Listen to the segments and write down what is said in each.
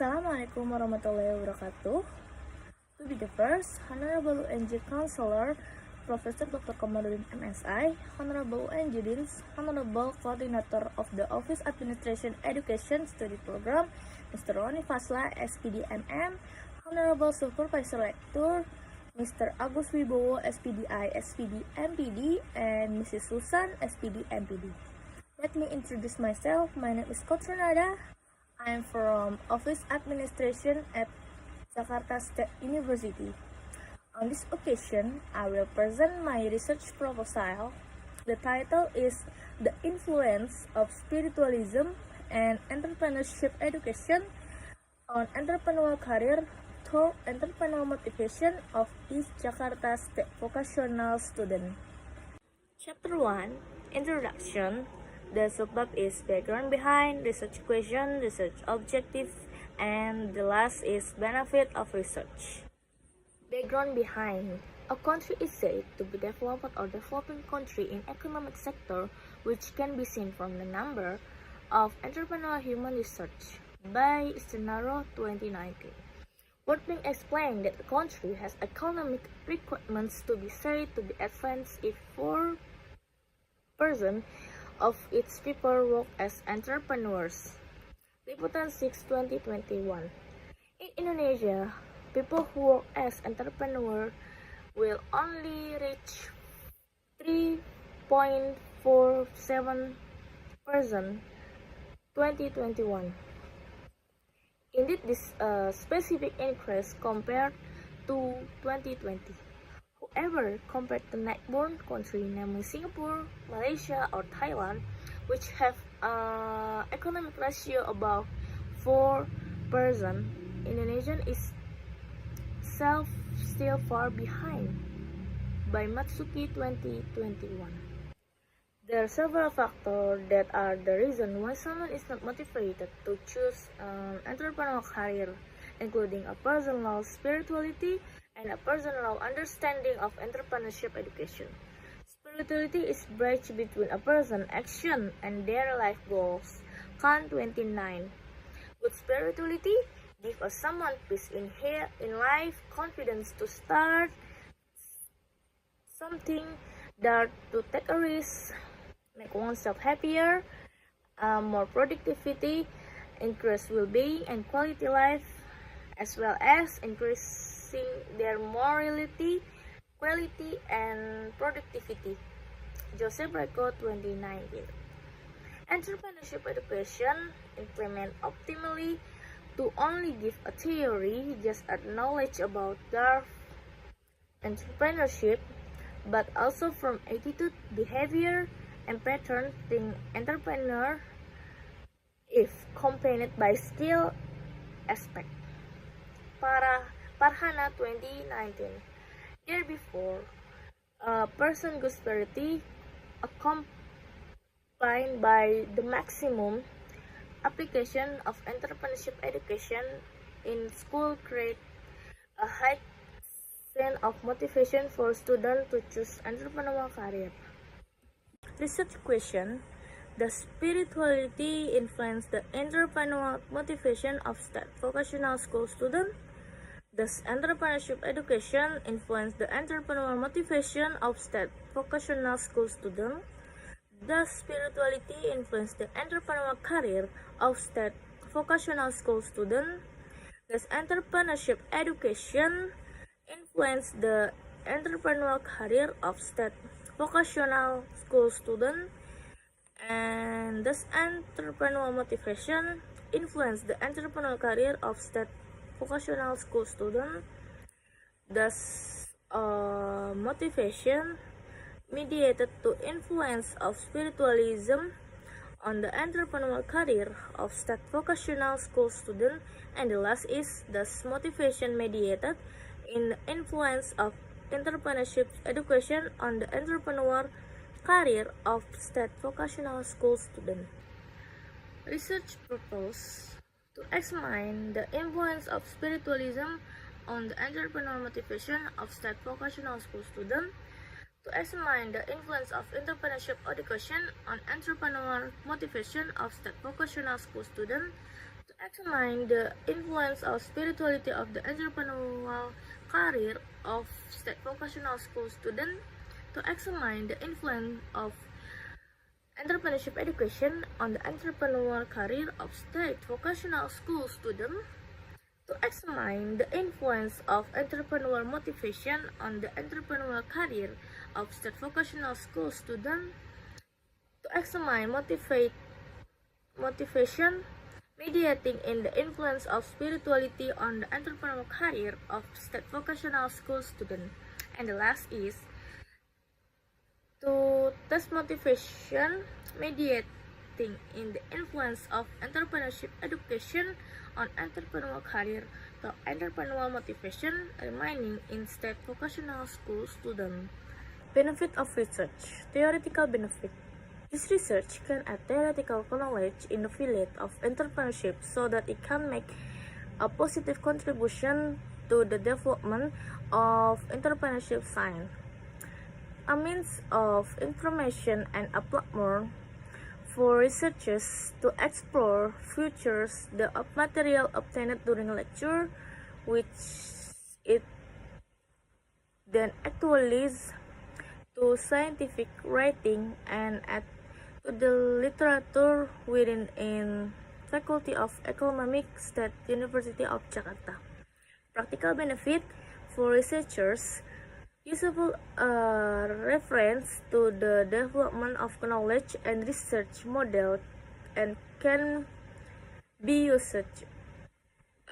Assalamualaikum warahmatullahi wabarakatuh. To be the first, Honorable UNJ Counselor, Professor Dr. Kamarudin MSI, Honorable UNJ Deans, Honorable Coordinator of the Office Administration Education Study Program, Mr. Roni Fasla, SPD MM, Honorable Supervisor Lecturer, Mr. Agus Wibowo, SPDI, SPD MPD, and Mrs. Susan, SPD MPD. Let me introduce myself. My name is Kotronada. I am from Office Administration at Jakarta State University. On this occasion, I will present my research proposal. The title is The Influence of Spiritualism and Entrepreneurship Education on Entrepreneurial Career Through Entrepreneurial Motivation of East Jakarta State Vocational Student. Chapter 1, Introduction. The subbab is background behind, research question, research objective, and the last is benefit of research. Background behind. A country is said to be developed or developing country in economic sector, which can be seen from the number of entrepreneurial human research by Stenaro 2019. What being explained that a country has economic requirements to be said to be advanced if 4% of its people work as entrepreneurs. Liputan 6/2021. In Indonesia, people who work as entrepreneur will only reach 3.47% 2021. Indeed, this specific increase compared to 2020. However, compared to neighboring countries, namely Singapore, Malaysia, or Thailand, which have economic ratio above 4%, Indonesia is still far behind by Matsuki 2021. There are several factors that are the reason why someone is not motivated to choose an entrepreneurial career, including a personal spirituality and a personal understanding of entrepreneurship education. Spirituality is bridge between a person's action and their life goals. Kant 29. Good spirituality gives someone peace in life, confidence to start something, dare to take a risk, make oneself happier, more productivity, increase well-being and quality life, as well as increasing their morality, quality, and productivity. Joseph Greco 2019. Entrepreneurship education implement optimally to only give a theory, just a knowledge about their entrepreneurship, but also from attitude, behavior, and pattern think entrepreneur if accompanied by skill aspect. Parhana 2019. Therefore, a person good spirituality accompanied by the maximum application of entrepreneurship education in school create a high sense of motivation for students to choose entrepreneurial career. Research question. Does spirituality influence the entrepreneurial motivation of state vocational school students? Does entrepreneurship education influence the entrepreneurial motivation of state vocational school students? Does spirituality influence the entrepreneurial career of state vocational school students? Does entrepreneurship education influence the entrepreneurial career of state vocational school students? And does entrepreneurial motivation influence the entrepreneurial career of state vocational school student? Does motivation mediated to influence of spiritualism on the entrepreneurial career of state vocational school student? And the last is, does motivation mediated in the influence of entrepreneurship education on the entrepreneurial career of state vocational school student? Research purpose. To examine the influence of spiritualism on the entrepreneurial motivation of state vocational school students, to examine the influence of entrepreneurship education on entrepreneurial motivation of state vocational school students, to Examine the influence of spirituality of the entrepreneurial career of state vocational school student. To examine the influence of entrepreneurship education on the entrepreneurial career of state vocational school student. To examine the influence of entrepreneurial motivation on the entrepreneurial career of state vocational school student. To examine motivation mediating in the influence of spirituality on the entrepreneurial career of state vocational school student. And the last is to test motivation mediating in the influence of entrepreneurship education on entrepreneurial career to entrepreneurial motivation remaining in state vocational school student. Benefit of research. Theoretical benefit. This research can add theoretical knowledge in the field of entrepreneurship so that it can make a positive contribution to the development of entrepreneurship science. A means of information and a platform for researchers to explore features of material obtained during lecture, which it then actualizes to scientific writing and add to the literature within in Faculty of Economics, State University of Jakarta. Practical benefit for researchers. Usable reference to the development of knowledge and research model and can be used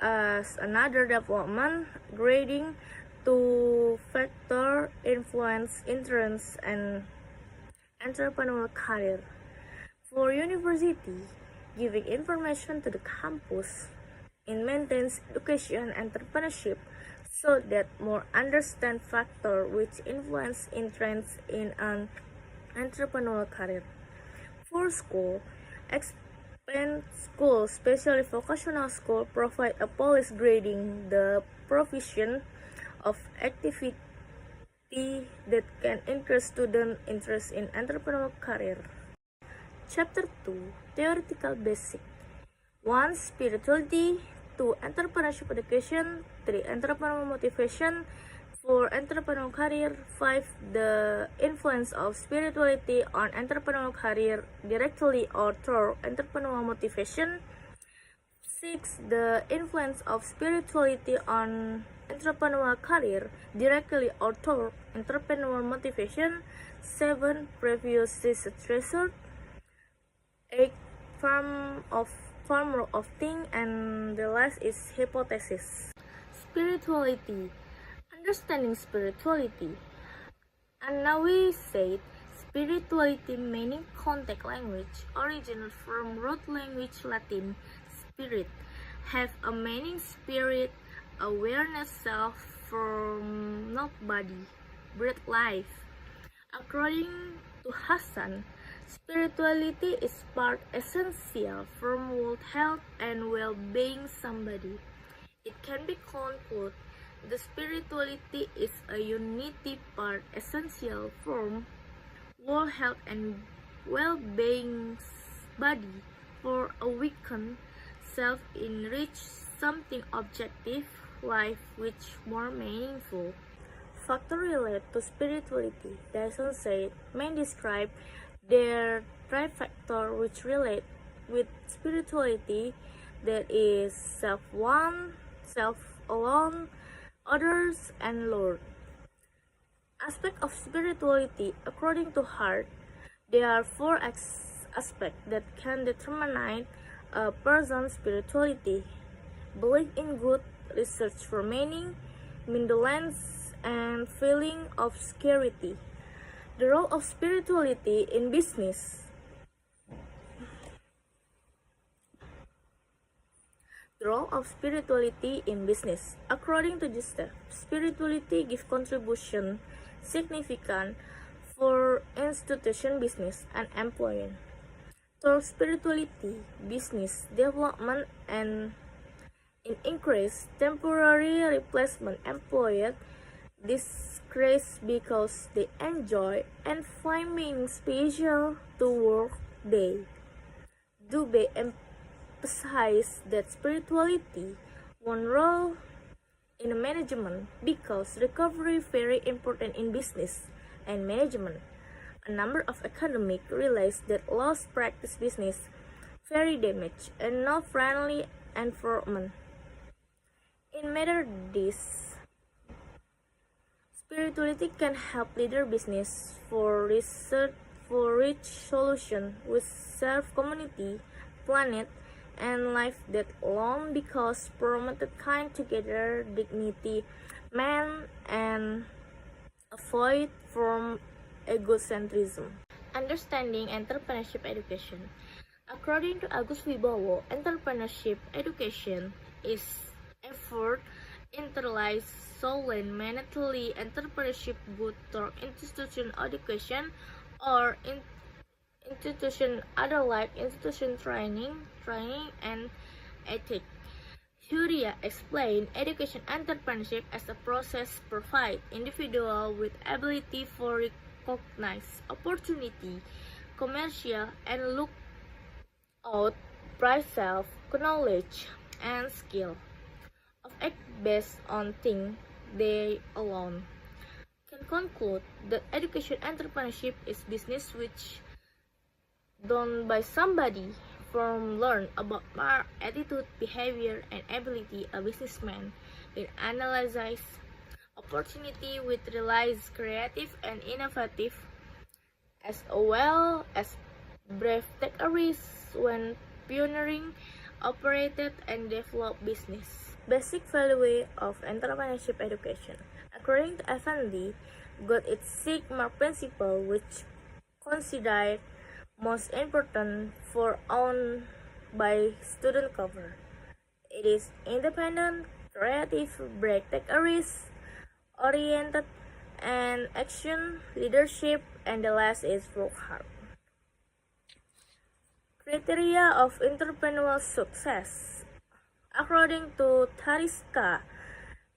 as another development grading to factor influence entrance and entrepreneurial career. For university, giving information to the campus in maintains education and entrepreneurship so that more understand factor which influence entrance in an entrepreneurial career. For school, expand school, especially vocational school, provide a policy grading the provision of activity that can increase student interest in entrepreneurial career. Chapter 2, Theoretical Basic. 1. Spirituality. 2. Entrepreneurship education. 3. Entrepreneurial motivation. 4. Entrepreneurial career. 5. The influence of spirituality on entrepreneurial career directly or through entrepreneurial motivation. 6. The influence of spirituality on entrepreneurial career directly or through entrepreneurial motivation. 7. Previous research result. 8. Form of thing, and the last is hypothesis. Spirituality. Understanding spirituality. And now we said spirituality meaning context language, original from root language Latin, spirit, have a meaning spirit, awareness self from not body, breathe life. According to Hassan, spirituality is part essential from world health and well-being somebody. It can be concluded the spirituality is a unity part essential from world health and well-being body for awakened self-enrich something objective life which more meaningful. Factor related to spirituality, Dyson said, may describe their trifactor which relate with spirituality, that is self-one, self-alone, others, and Lord. Aspect of spirituality, according to Hart, there are 4 aspects that can determine a person's spirituality: belief in good, research for meaning, indolence, and feeling of security. The role of spirituality in business. The role of spirituality in business. According to Gustav, spirituality gives contribution significant for institution business and employment. Through spirituality, business development and increase temporary replacement employed decrease because they enjoy and find meaning special to work they do be emphasizes that spirituality one role in management because recovery very important in business and management. A number of academic realize that lost practice business very damage and no friendly environment. In matter this, spirituality can help leader business for research for rich solution which serve community, planet, and life that long because promoted kind together dignity, man and avoid from egocentrism. Understanding entrepreneurship education. According to Agus Wibowo, entrepreneurship education is effort interlies solely mentally entrepreneurship good through institution education or institution other like institution training and ethics. Huria explained education entrepreneurship as a process provide individual with ability for recognize opportunity, commercial and look out price self, knowledge and skill of act based on things they alone can conclude that education entrepreneurship is business which done by somebody from learn about our attitude, behavior, and ability a businessman in analyze opportunity with realize creative and innovative as well as brave take a risk when pioneering operated and developed business. Basic value of entrepreneurship education. According to Effendi, got its Sigma principle which considered most important for owned by student cover. It is independent, creative, break take a risk, oriented, and action, leadership, and the last is work hard. Criteria of entrepreneurial success. According to Tariska,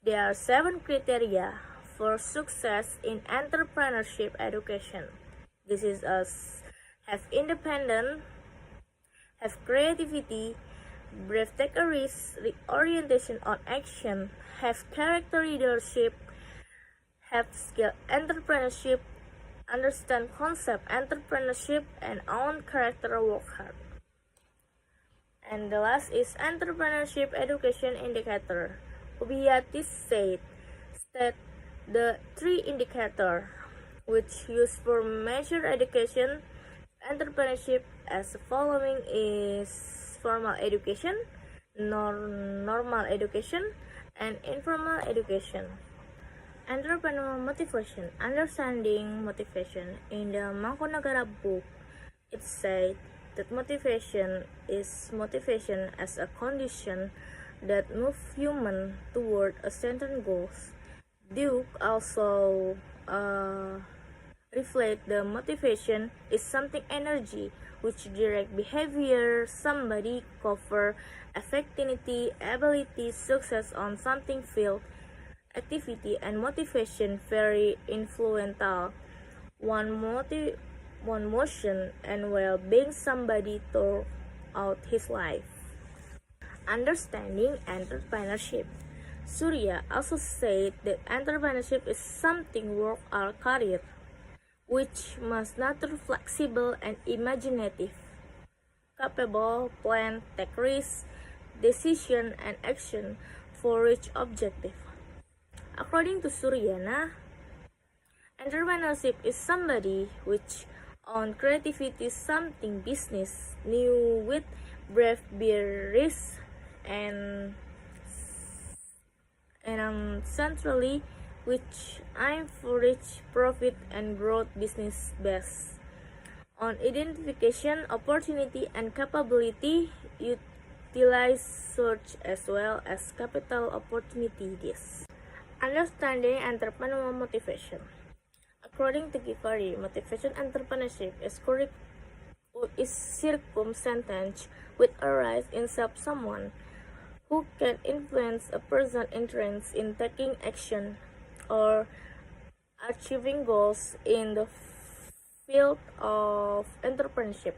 there are 7 criteria for success in entrepreneurship education. This is us have independent, have creativity, brave take a risk, orientation on action, have character leadership, have skill entrepreneurship, understand concept entrepreneurship, and own character work hard. And the last is entrepreneurship education indicator. Hubiati state the 3 indicator which used for measure education entrepreneurship as following is formal education, normal education, and informal education. Entrepreneurial motivation. Understanding motivation. In the Mangkunagara book, it said that motivation is motivation as a condition that move human toward a certain goals. Duke also reflect the motivation is something energy which direct behavior somebody cover effectivity ability success on something field activity and motivation very influential one motion and well-being somebody throughout his life. Understanding entrepreneurship. Surya also said that entrepreneurship is something work or career which must nature flexible and imaginative, capable, plan, take risks, decision, and action for reach objective. According to Suryana, entrepreneurship is somebody which on creativity something business new with brave bear risk and centrally which aim for rich profit and growth business based on identification opportunity and capability utilize search as well as capital opportunities. Understanding entrepreneurial motivation. According to Givari, motivation entrepreneurship is circumstance which arise in someone who can influence a person's interest in taking action or achieving goals in the field of entrepreneurship.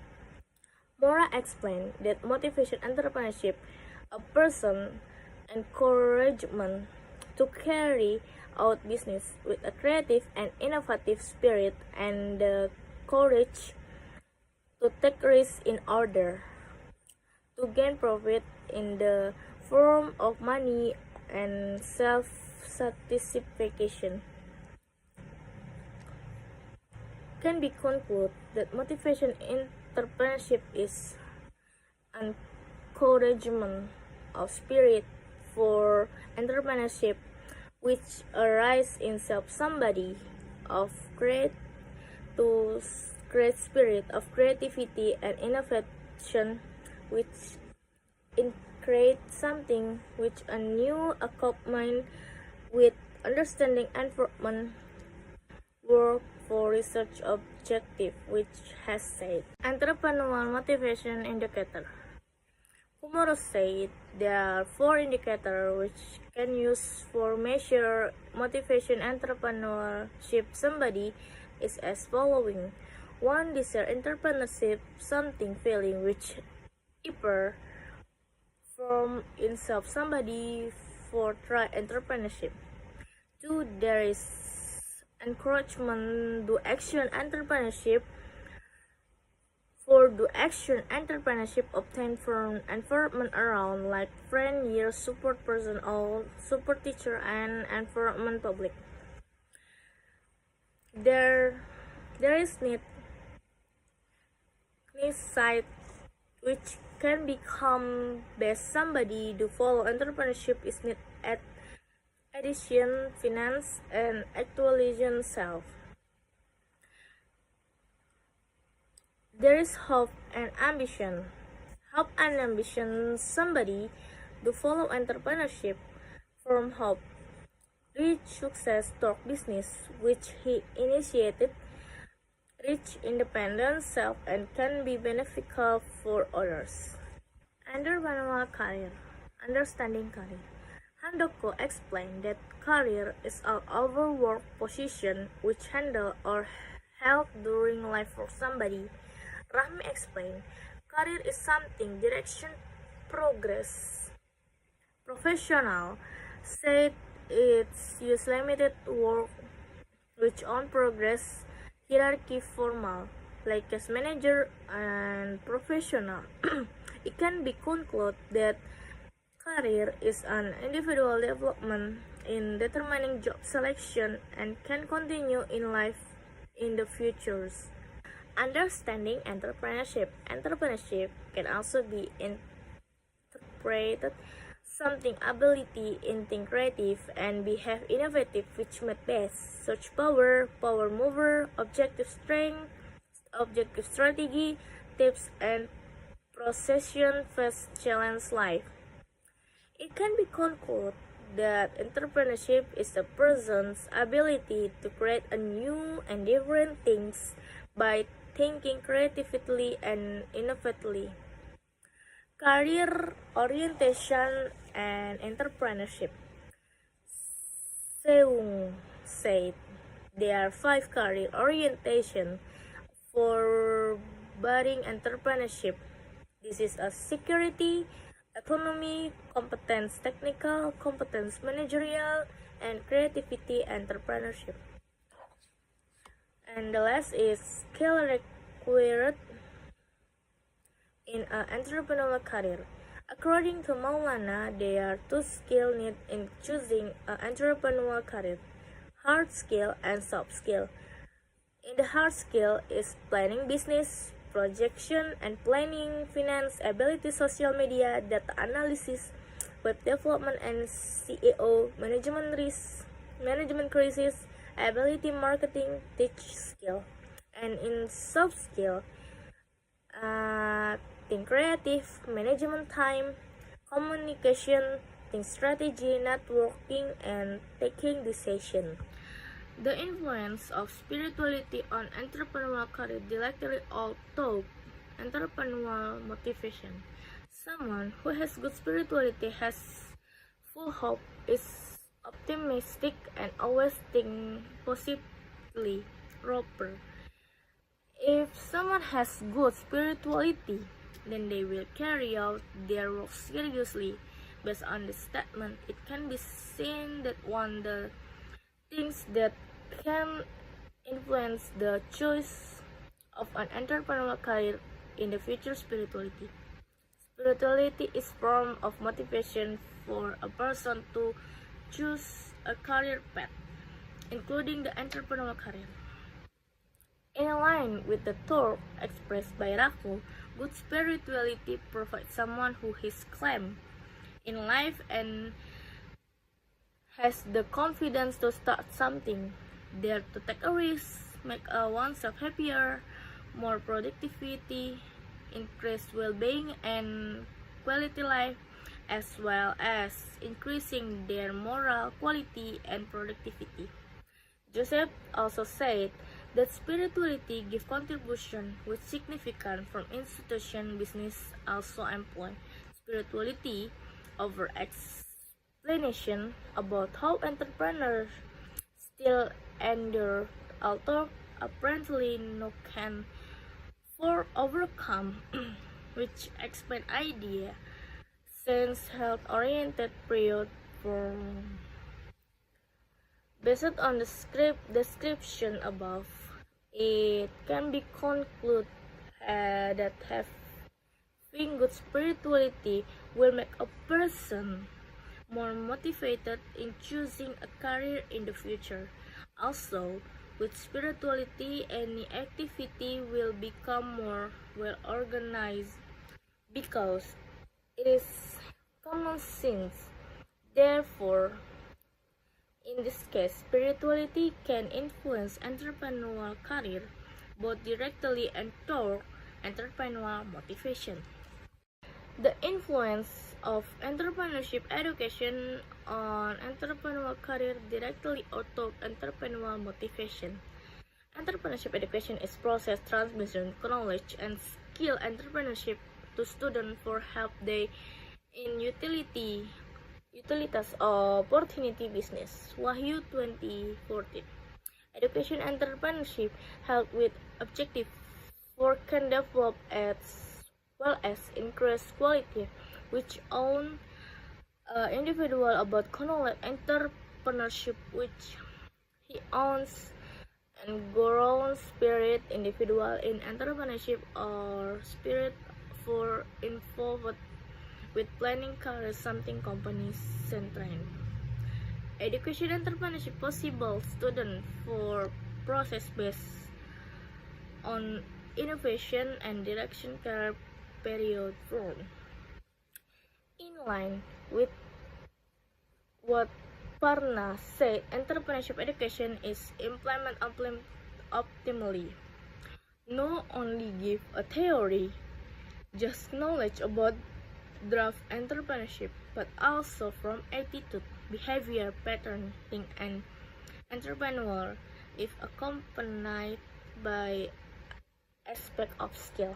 Mora explained that motivation entrepreneurship a person encouragement to carry out business with a creative and innovative spirit and the courage to take risks in order to gain profit in the form of money and self-satisfaction. Can be concluded that motivation entrepreneurship is encouragement of spirit for entrepreneurship which arise in self somebody of great spirit of creativity and innovation which in create something which a new accompaniment with understanding environment work for research objective which has said entrepreneurial motivation indicator. Kumaro said there are four indicators which can use for measure motivation entrepreneurship somebody is as following. One, desire entrepreneurship, something feeling which deeper from inside somebody for try entrepreneurship. Two, there is encouragement to action entrepreneurship. For the action entrepreneurship obtained from environment around like friend, year, support person or support teacher and environment public. There is need side which can become best somebody to follow entrepreneurship is need at addition, finance and actualization self. There is hope and ambition. Hope and ambition somebody to follow entrepreneurship from hope. Reach success toward business which he initiated. Reach independence self and can be beneficial for others. Entrepreneurial career. Understanding career. Handoko explained that career is an overwork position which handle or help during life for somebody. Rahmi explained, career is something, direction, progress. Professional said it's use limited work which on progress, hierarchy formal, like as manager and professional. It can be concluded that career is an individual development in determining job selection and can continue in life in the futures. Understanding entrepreneurship. Entrepreneurship can also be interpreted something ability in think creative and behave innovative which met best search power, power mover, objective strength, objective strategy, tips and procession face challenge life. It can be concluded that entrepreneurship is a person's ability to create a new and different things by thinking creatively and innovatively. Career orientation and entrepreneurship. Seung said there are 5 career orientation for budding entrepreneurship. This is a security, economy, competence technical, competence managerial, and creativity entrepreneurship. And the last is skill required in an entrepreneurial career. According to Maulana, there are 2 skills needed in choosing an entrepreneurial career: hard skill and soft skill. In the hard skill is planning business, projection and planning, finance, ability, social media, data analysis, web development and CEO, management risk, management crisis, ability, marketing, teach skill. And in soft skill, think creative, management time, communication, think strategy, networking, and taking decision. The influence of spirituality on entrepreneurial career directly outweighs entrepreneurial motivation. Someone who has good spirituality has full hope, is optimistic, and always think positively. Proper. If someone has good spirituality, then they will carry out their work seriously. Based on this statement, it can be seen that one of the things that can influence the choice of an entrepreneurial career in the future spirituality. Spirituality is a form of motivation for a person to choose a career path, including the entrepreneurial career. In line with the thought expressed by Raku, good spirituality provides someone who is claimed in life and has the confidence to start something, dare to take a risk, make oneself happier, more productivity, increase well-being and quality life, as well as increasing their moral quality and productivity. Joseph also said that spirituality gives contribution with significant from institution business also employ spirituality over explanation about how entrepreneurs still endure, although apparently no can for overcome, which explain idea since health-oriented period for based on the description above, it can be concluded that having good spirituality will make a person more motivated in choosing a career in the future. Also, with spirituality, any activity will become more well organized because it is common sense. Therefore, in this case, spirituality can influence entrepreneurial career both directly and through entrepreneurial motivation. The influence of entrepreneurship education on entrepreneurial career directly or through entrepreneurial motivation. Entrepreneurship education is process transmission knowledge and skill entrepreneurship to students for help they in utilitas opportunity business. Wahyu 2014. Education entrepreneurship help with objective for can develop as well as increase quality, which own individual about knowledge entrepreneurship, which he owns and grown spirit individual in entrepreneurship or spirit for involved with planning career something companies central. Education entrepreneurship possible student for process based on innovation and direction career period from. In line with what Parna said, entrepreneurship education is implement optimally. No only give a theory, just knowledge about draft entrepreneurship, but also from attitude, behavior, pattern, think, and entrepreneur, if accompanied by aspect of skill.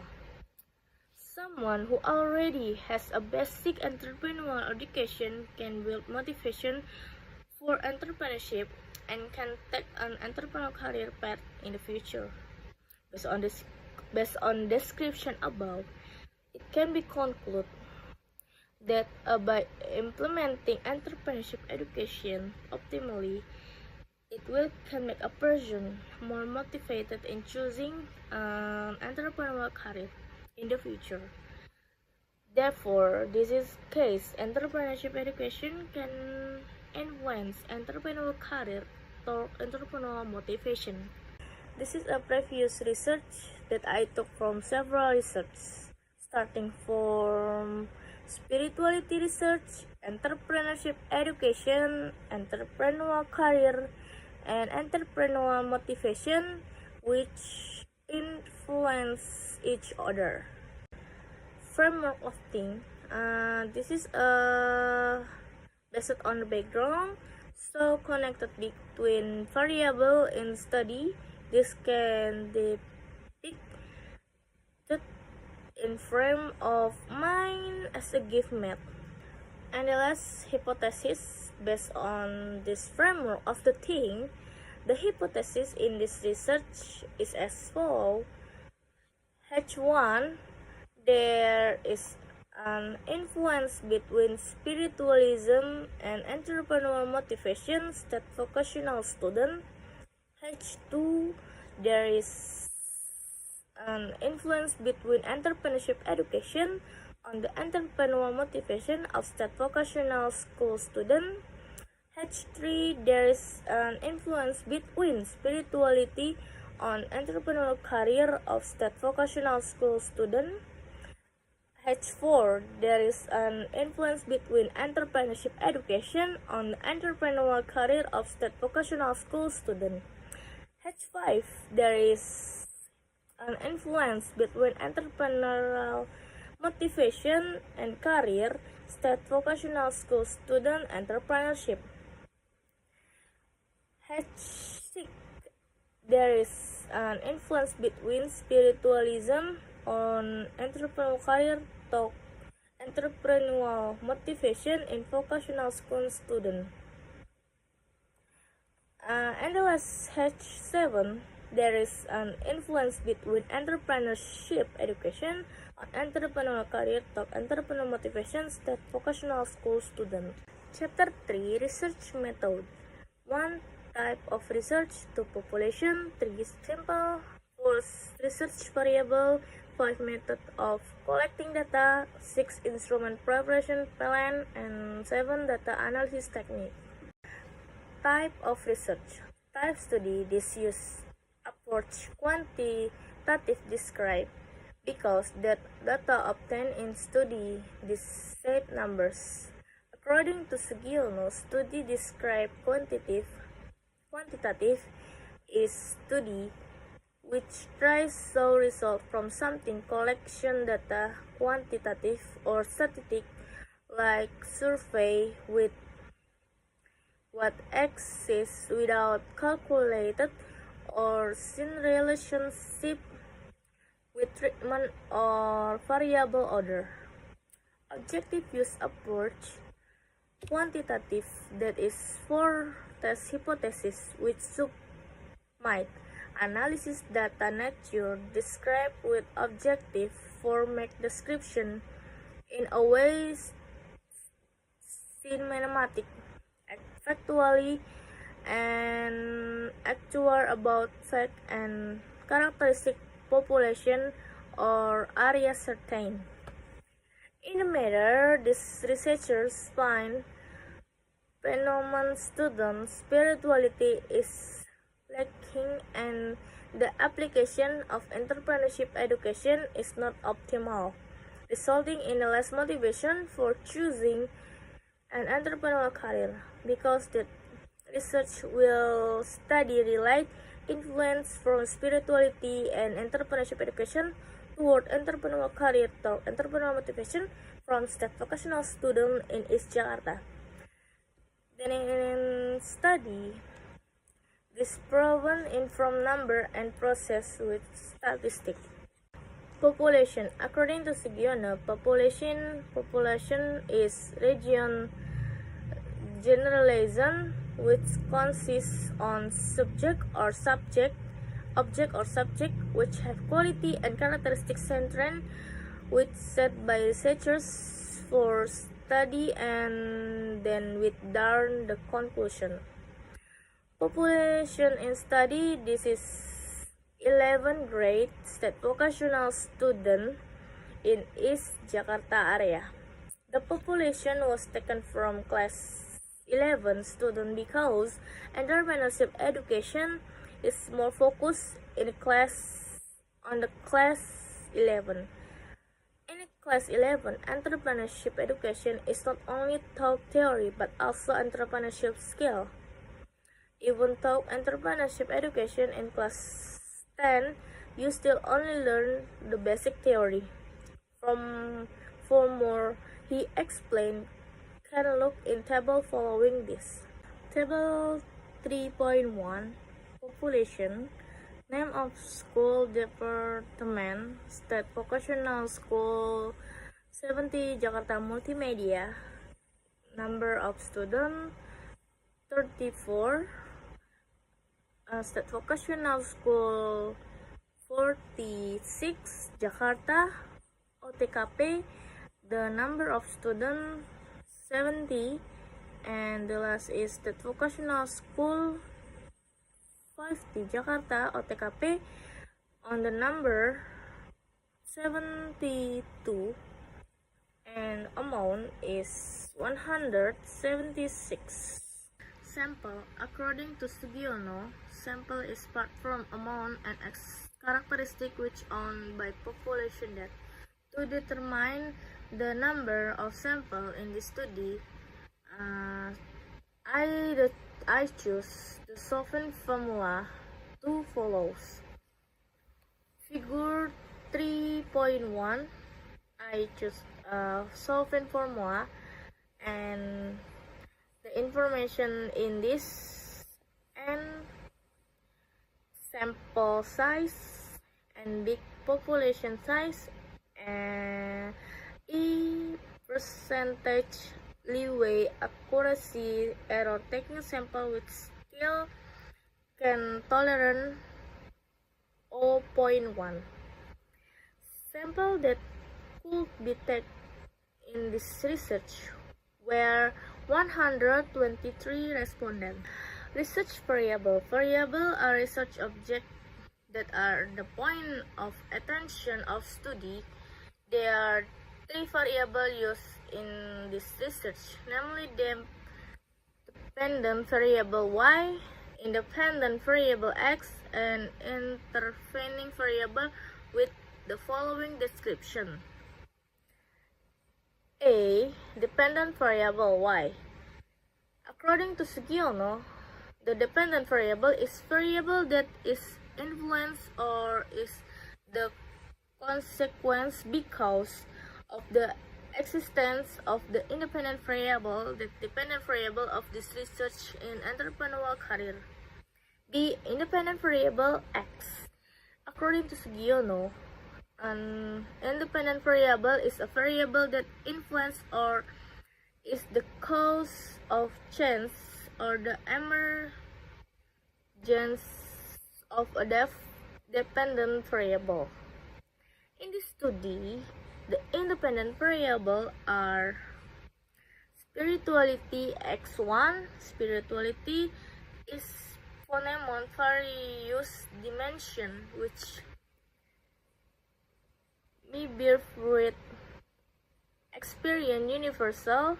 Someone who already has a basic entrepreneurial education can build motivation for entrepreneurship and can take an entrepreneurial career path in the future. Based on description above, it can be concluded that by implementing entrepreneurship education optimally, it will can make a person more motivated in choosing an entrepreneurial career in the future. Therefore, this is case entrepreneurship education can influence entrepreneurial career or entrepreneurial motivation. This is a previous research that I took from several research, starting from spirituality research, entrepreneurship education, entrepreneurial career, and entrepreneurial motivation, which influence each other. Framework of thing. This is based on the background, so connected between variable in study. This can depict in frame of mind as a gift map. Analyze hypothesis based on this framework of the thing. The hypothesis in this research is as follows. H1, There is an influence between spiritualism and entrepreneurial motivation, state vocational student. H2, there is an influence between entrepreneurship education on the entrepreneurial motivation of state vocational school student. H3, there is an influence between spirituality on entrepreneurial career of state vocational school student. H4, there is an influence between entrepreneurship education on the entrepreneurial career of state vocational school student. H5, there is an influence between entrepreneurial motivation and career, state vocational school student entrepreneurship. H6, there is an influence between spiritualism on entrepreneurial career to entrepreneurial motivation in vocational school student. And the last H7, there is an influence between entrepreneurship education on entrepreneurial career to entrepreneurial motivation state vocational school student. Chapter 3, Research Method. 1. Type of research. 2. Population. 3. Simple. 4. Research variable. 5. Method of collecting data. 6. Instrument preparation plan. And 7. Data analysis technique. Type of research. Type study. This use approach quantitative describe because that data obtained in study these set numbers. According to Sugiono, study describe quantitative is study which tries to result from something collection data, quantitative or statistic like survey with what exists without calculated or seen relationship with treatment or variable order. Objective use approach quantitative, that is for test hypothesis which might analysis data nature describe with objective for make description in a way cinematic factually and actual about fact and characteristic population or area certain. In the matter, these researchers find phenomenon student spirituality is lacking and the application of entrepreneurship education is not optimal, resulting in a less motivation for choosing an entrepreneurial career because the research will study relate influence from spirituality and entrepreneurship education toward entrepreneurial career to entrepreneurial motivation from state vocational student in East Jakarta. Then in study, this proven in from number and process with statistics. Population. According to Sugiono, population is region generalization which consists on object or subject which have quality and characteristics central which set by researchers for study and then with down the conclusion. Population in study, this is 11th grade state vocational student in East Jakarta area. The population was taken from class 11 student because entrepreneurship education is more focused in the class 11. In class 11, entrepreneurship education is not only taught theory but also entrepreneurship skill. Even though entrepreneurship education in class 10, you still only learn the basic theory. For more, he explained, can look in table following this. Table 3.1, population, name of school department, state vocational school 70 Jakarta Multimedia, number of student 34, state vocational school 46 Jakarta, OTKP, the number of students 70, and the last is the vocational school 50 Jakarta OTKP on the number 72, and amount is 176. Sample. According to Sugiono, sample is part from amount and characteristic which owned by population data. To determine the number of sample in this study, I choose the solvent formula to follows. Figure 3.1, I choose solvent formula, and the information in this and sample size and big population size and percentage leeway accuracy error taking sample with skill can tolerate 0.1. Sample that could be taken in this research were 123 respondents. Research variable. Variable are research objects that are the point of attention of study. There are three variables used in this research, namely the dependent variable y, independent variable x, and intervening variable with the following description. A. Dependent variable y. According to Sugiono, the dependent variable is variable that is influenced or is the consequence because of the existence of the independent variable, the dependent variable of this research in entrepreneurial career. B. Independent variable x. According to Sugiono, an independent variable is a variable that influences or is the cause of chance or the emergence of a dependent variable. In this study, the independent variables are spirituality x1. Spirituality is phenomenon various dimension which may bear fruit, experience universal,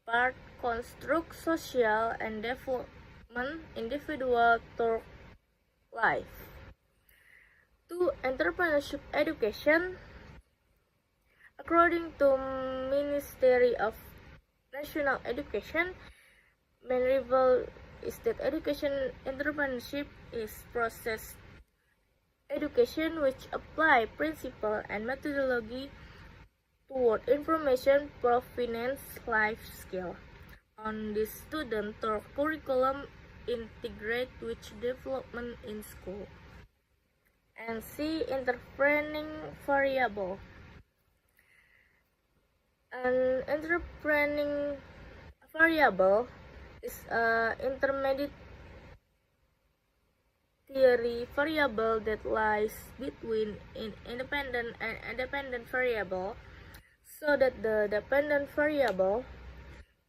part construct social and development individual through life. 2. Entrepreneurship education. According to Ministry of National Education, main rival is that education entrepreneurship is process education which apply principle and methodology toward information provenance life skill on the student through curriculum integrate with development in school. And C. Intervening variable. An intervening variable is an intermediate theory variable that lies between an independent and independent variable, so that the dependent variable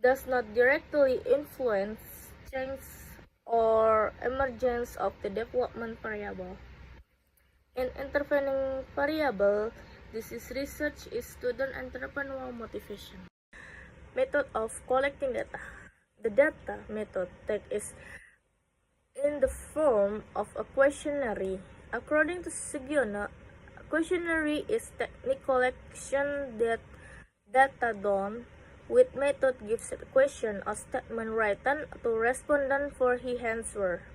does not directly influence change or emergence of the development variable. In intervening variable, this is research is student entrepreneurial motivation. Method of collecting data. The data method take is in the form of a questionnaire. According to Sugiono, a questionnaire is technique collection that data done with method gives a question or statement written to respondent for his answer.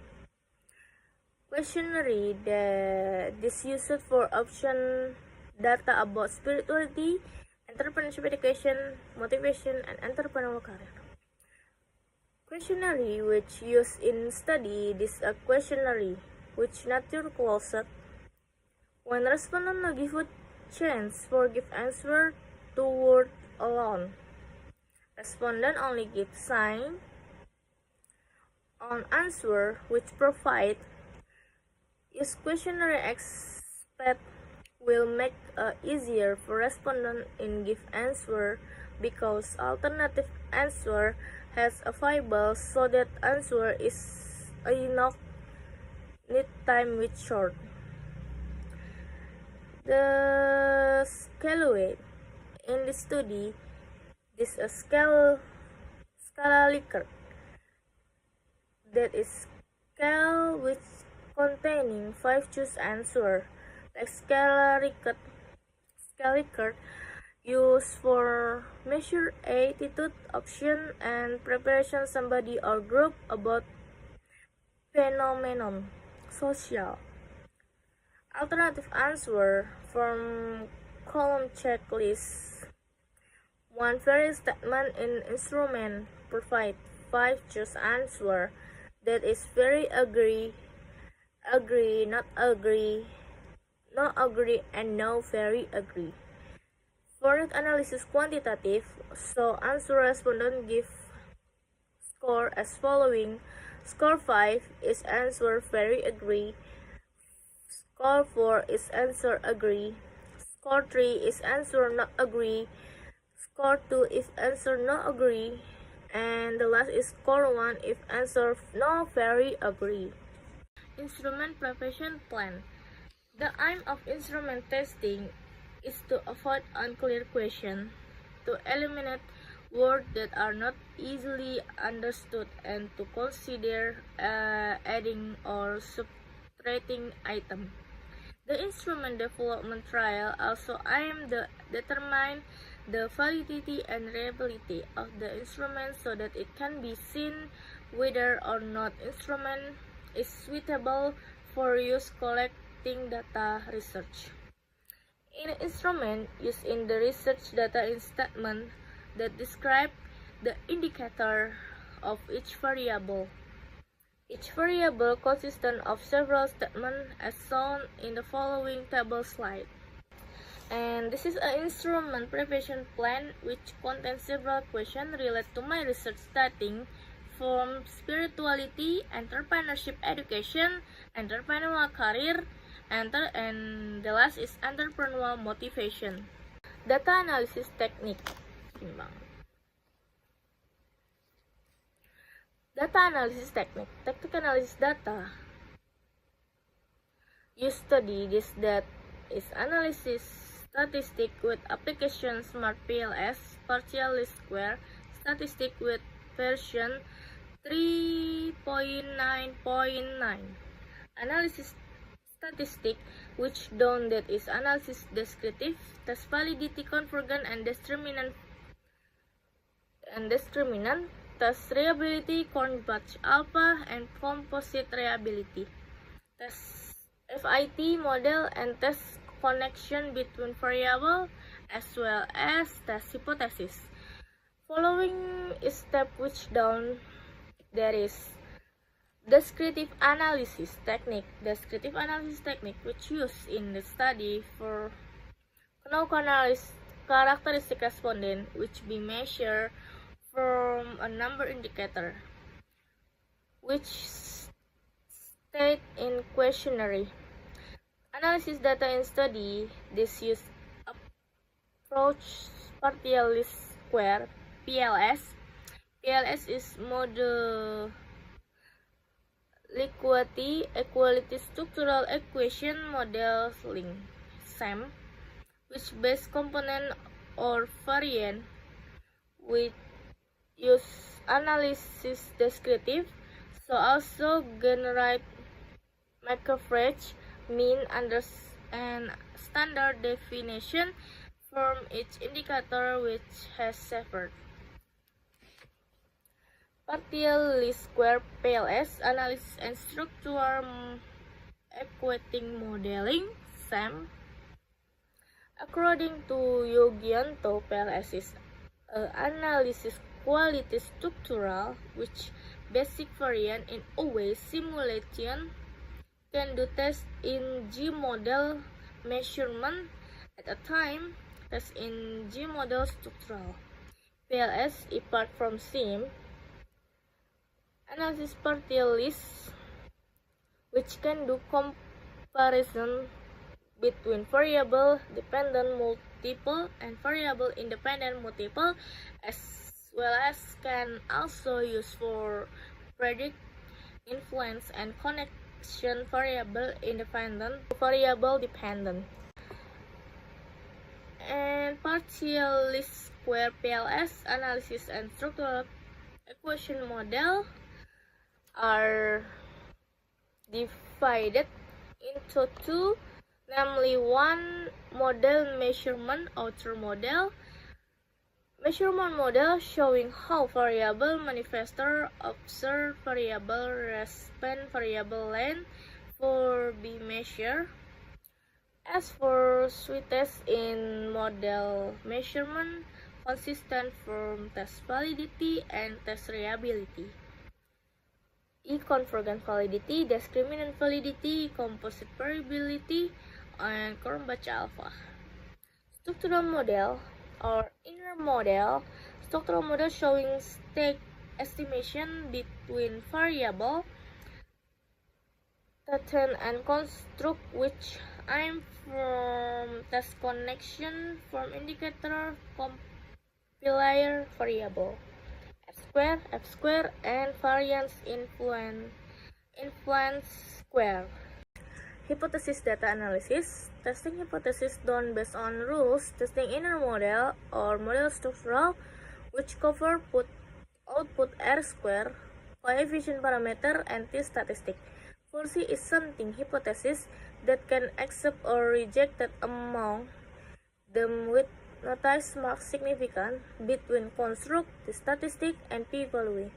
Questionnaire that is used for option data about spirituality, entrepreneurship education, motivation, and entrepreneurial career. Questionnaire which used in study this a questionnaire which nature closed when respondent no give a chance for give answer to word alone. Respondent only give sign on answer which provide use questionnaire expect will make easier for respondent in give answer because alternative answer has a variable so that answer is enough need time with short. The scale in the study is a scala Likert that is scale which containing 5 choose answer like scala Likert used for measure attitude, option, and preparation somebody or group about phenomenon social. Alternative answer from column checklist. One very statement in instrument provide 5 choose answer that is very agree, not agree, no agree, and no very agree. For analysis quantitative, so answer respondent give score as following. Score 5 is answer very agree. Score 4 is answer agree. Score 3 is answer not agree. Score 2 is answer not agree. And the last is score 1 if answer no very agree. Instrument preparation plan. The aim of instrument testing is to avoid unclear questions, to eliminate words that are not easily understood, and to consider adding or subtracting items. The instrument development trial also aims to determine the validity and reliability of the instrument so that it can be seen whether or not instrument is suitable for use collecting data research. In an instrument used in the research data is statement that describe the indicator of each variable. Each variable consists of several statements as shown in the following table slide. And this is an instrument preparation plan which contains several questions related to my research starting from spirituality, entrepreneurship education, entrepreneurial career, and the last is entrepreneurial motivation. Data analysis technique. Data analysis technique. Technique analysis data. You study this that is analysis statistic with application Smart PLS, partial least square, statistic with version 3.9.9. Analysis statistic which done that is analysis descriptive, test validity convergent and discriminant, test reliability, Cronbach alpha, and composite reliability. Test FIT model and test connection between variable as well as test hypothesis. Following is step which down there is descriptive analysis technique. Descriptive analysis technique which used in the study for characteristic respondent which be measured from a number indicator which state in questionnaire. Analysis data in study, this use approach partial least square PLS. PLS is model liquidity equality structural equation modeling SEM, which base component or variant which use analysis descriptive, so also generate macroaverage, mean, and standard definition from each indicator which has severed. Partial least square PLS analysis and structural equating modeling SEM. According to Yogianto, PLS is analysis quality structural which basic variant in OA simulation can do test in G model measurement at a time, test in G model structural. PLS apart from SIM analysis partial least which can do comparison between variable dependent multiple and variable independent multiple, as well as can also use for predict, influence, and connection variable independent to variable dependent. And partial least square PLS analysis and structural equation model are divided into two, namely one model measurement outer model showing how variable manifestor observe variable respond variable length for be measured. As for sweetest in model measurement, consistent from test validity and test reliability. Convergent validity, discriminant validity, composite variability, and Krombacher alpha. Structural model or inner model, structural model showing state estimation between variable pattern and construct which aim from test connection from indicator compiler variable f square and variance influence square. Hypothesis data analysis, testing hypothesis done based on rules, testing inner model or model structural which cover output R square, coefficient parameter, and t statistic. Versi is something hypothesis that can accept or rejected among them with notice mark significant between construct, the statistic, and p-value.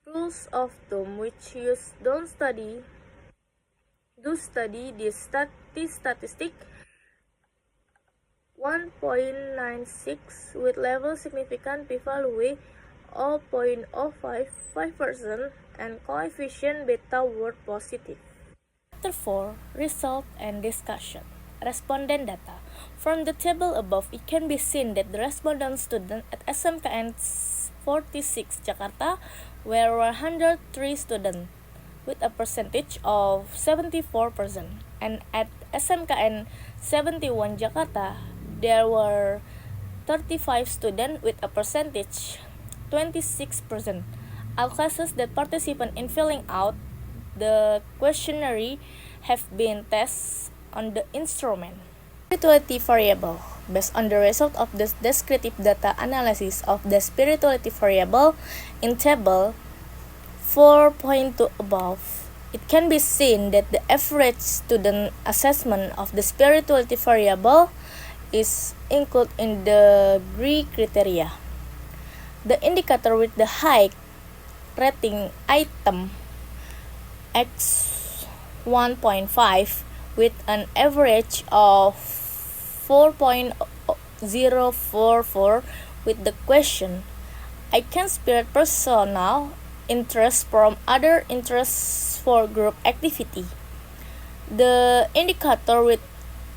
Rules of thumb which use do study the statistic 1.96 with level significant p-value 0.055% and coefficient beta word positive. Chapter 4, Result and Discussion. Respondent data. From the table above, it can be seen that the respondent students at SMKN 46 Jakarta were 103 students with a percentage of 74%, and at SMKN 71 Jakarta there were 35 students with a percentage 26%. All classes that participate in filling out the questionnaire have been tested on the instrument. Spirituality variable. Based on the result of the descriptive data analysis of the spirituality variable in table 4.2 above, it can be seen that the average student assessment of the spirituality variable is included in the GRE criteria. The indicator with the high rating item X 1.5 with an average of 4.044 with the question, I can spirit personal interest from other interests for group activity. The indicator with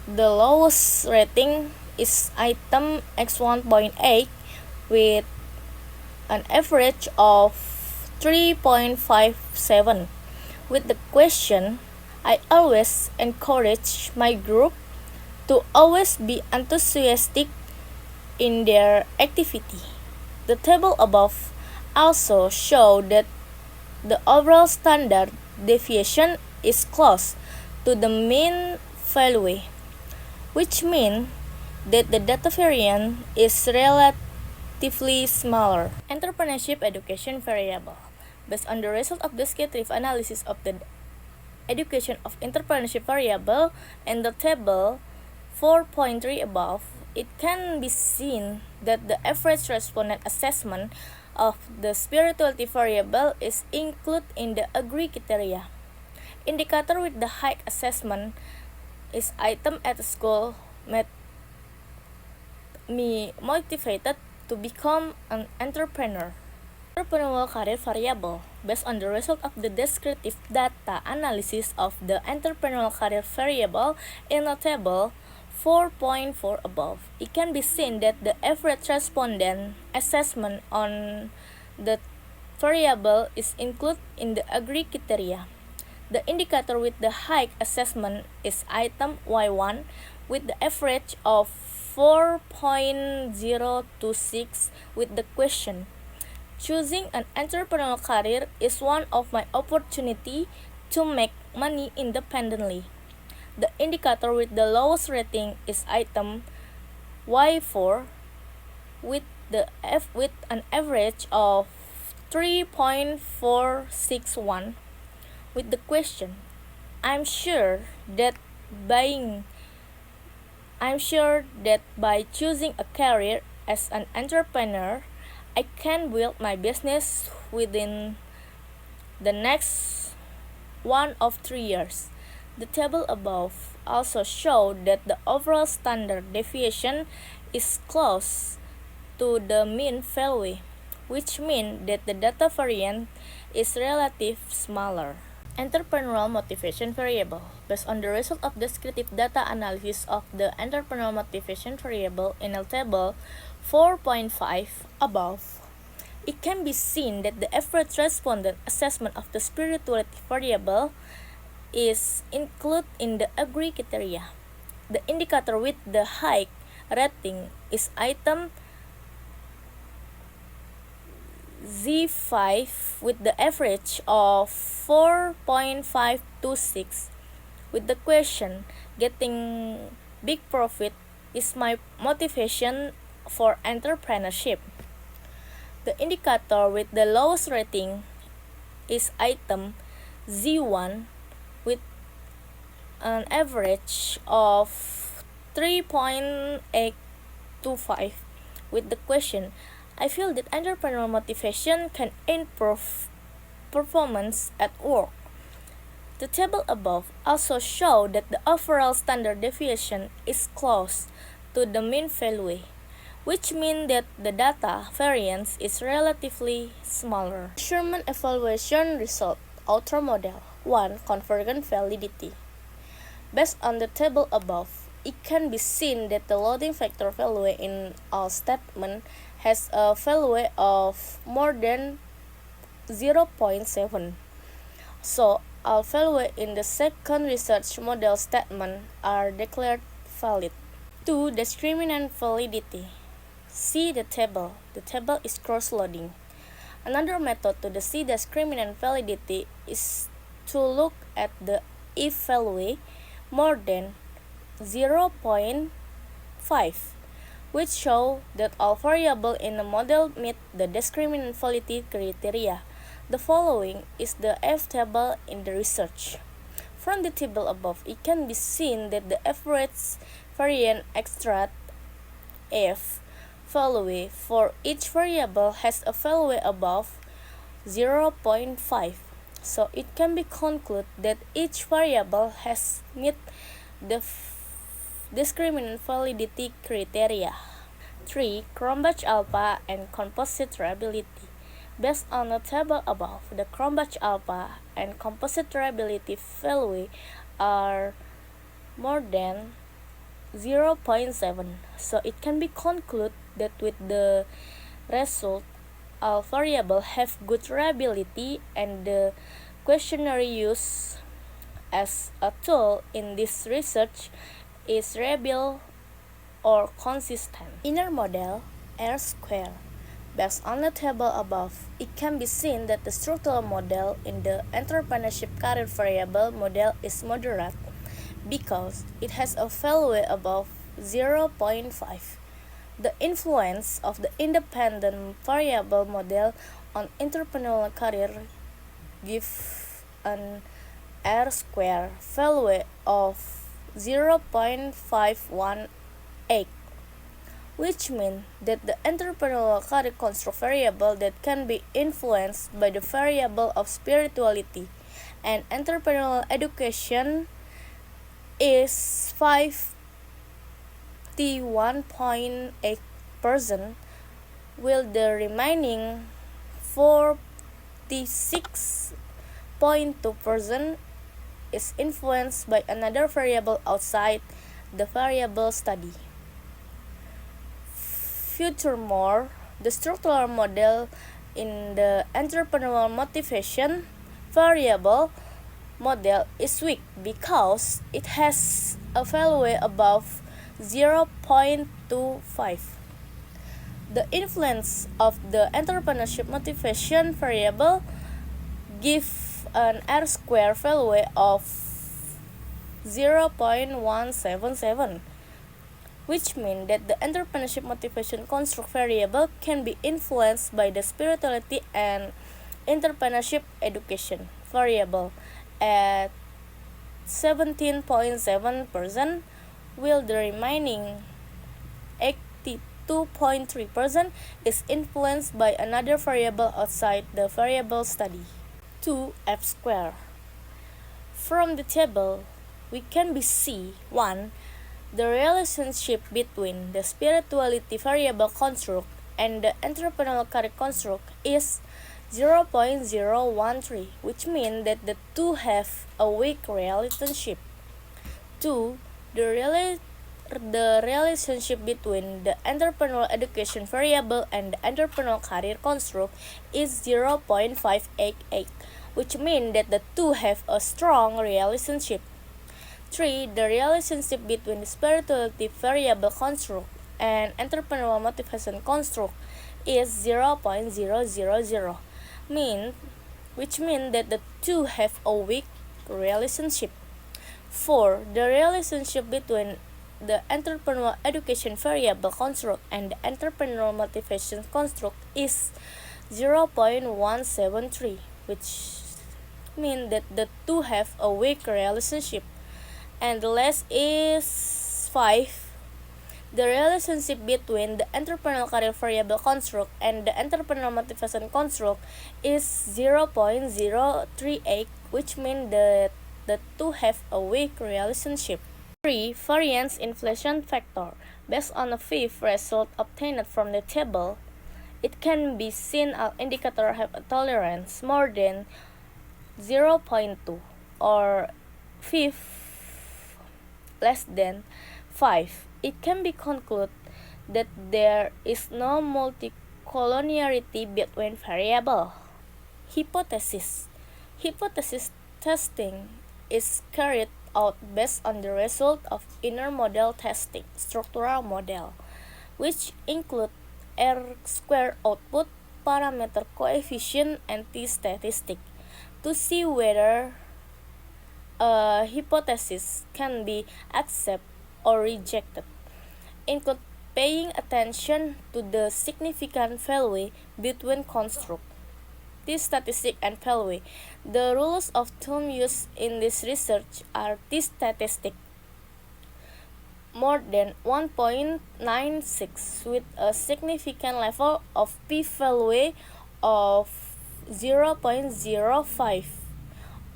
the lowest rating is item X 1.8 with an average of 3.57 with the question, I always encourage my group to always be enthusiastic in their activity. The table above also show that the overall standard deviation is close to the mean value, which means that the data variance is relatively smaller. Entrepreneurship education variable. Based on the result of descriptive analysis of the education of entrepreneurship variable in the table 4.3 above, it can be seen that the average respondent assessment of the spirituality variable is included in the GRE criteria. Indicator with the high assessment is item at school made me motivated to become an entrepreneur. Entrepreneurial career variable. Based on the result of the descriptive data analysis of the entrepreneurial career variable in the table 4.4 above, it can be seen that the average respondent assessment on the variable is included in the GRE criteria. The indicator with the high assessment is item Y1 with the average of 4.026 with the question. Choosing an entrepreneurial career is one of my opportunity to make money independently. The indicator with the lowest rating is item Y4 with with an average of 3.461 with the question. I'm sure that buying I'm sure that by choosing a career as an entrepreneur, I can build my business within the next 1 of 3 years. The table above also showed that the overall standard deviation is close to the mean value, which means that the data variance is relatively smaller. Entrepreneurial motivation variable. Based on the result of descriptive data analysis of the entrepreneurial motivation variable in a table 4.5 above, it can be seen that the average respondent assessment of the spirituality variable is included in the agree criteria. The indicator with the high rating is item Z5 with the average of 4.526 with the question, getting big profit is my motivation for entrepreneurship. The indicator with the lowest rating is item Z1 with an average of 3.825 with the question, I feel that entrepreneurial motivation can improve performance at work. The table above also shows that the overall standard deviation is close to the mean value, which means that the data variance is relatively smaller. Measurement evaluation result outer model 1. Convergent validity. Based on the table above, it can be seen that the loading factor value in all statements has a value of more than 0.7. So, all value in the second research model statement are declared valid. 2. Discriminant validity. See the table. The table is cross-loading. Another method to see discriminant validity is to look at the if value more than 0.5, which show that all variables in the model meet the discriminant validity criteria. The following is the F table in the research. From the table above, it can be seen that the average variance extract F value for each variable has a value above 0.5. So it can be concluded that each variable has met the discriminant validity criteria. 3. Cronbach alpha and composite reliability. Based on the table above, the Cronbach alpha and composite reliability value are more than 0.7. So it can be concluded that with the result, all variables have good reliability and the questionnaire used as a tool in this research is reliable or consistent. Inner model R square. Based on the table above, it can be seen that the structural model in the entrepreneurship career variable model is moderate because it has a value above 0.5. The influence of the independent variable model on entrepreneurial career gives an R square value of 0.518, which means that the entrepreneurial career construct variable that can be influenced by the variable of spirituality and entrepreneurial education is 51.8%, while the remaining 46.2% is influenced by another variable outside the variable study. Furthermore, the structural model in the entrepreneurial motivation variable model is weak because it has a value above 0.25. The influence of the entrepreneurship motivation variable give an R-square value of 0.177, which means that the entrepreneurship motivation construct variable can be influenced by the spirituality and entrepreneurship education variable at 17.7%, while the remaining 82.3% is influenced by another variable outside the variable study, 2f squared. From the table, we can see 1. The relationship between the spirituality variable construct and the entrepreneurial career construct is 0.013, which means that the two have a weak relationship. 2. The relationship between the entrepreneurial education variable and the entrepreneurial career construct is 0.588, which means that the two have a strong relationship. 3. The relationship between the spirituality variable construct and entrepreneurial motivation construct is 0.000, which means that the two have a weak relationship. 4. The relationship between the entrepreneurial education variable construct and the entrepreneurial motivation construct is 0.173, which means that the two have a weak relationship. And the last is 5. The relationship between the entrepreneurial career variable construct and the entrepreneurial motivation construct is 0.038, which means that the two have a weak relationship. 3. Variance inflation factor. Based on the fifth result obtained from the table, it can be seen an indicator have a tolerance more than 0.2 or fifth less than 5. It can be concluded that there is no multicollinearity between variables. Hypothesis. Hypothesis testing is carried out based on the result of inner model testing, structural model, which include R-squared output, parameter coefficient, and t-statistic, to see whether a hypothesis can be accepted or rejected. Include paying attention to the significant value between construct, t-statistic, and value. The rules of thumb used in this research are t-statistic more than 1.96 with a significant level of p-value of 0.05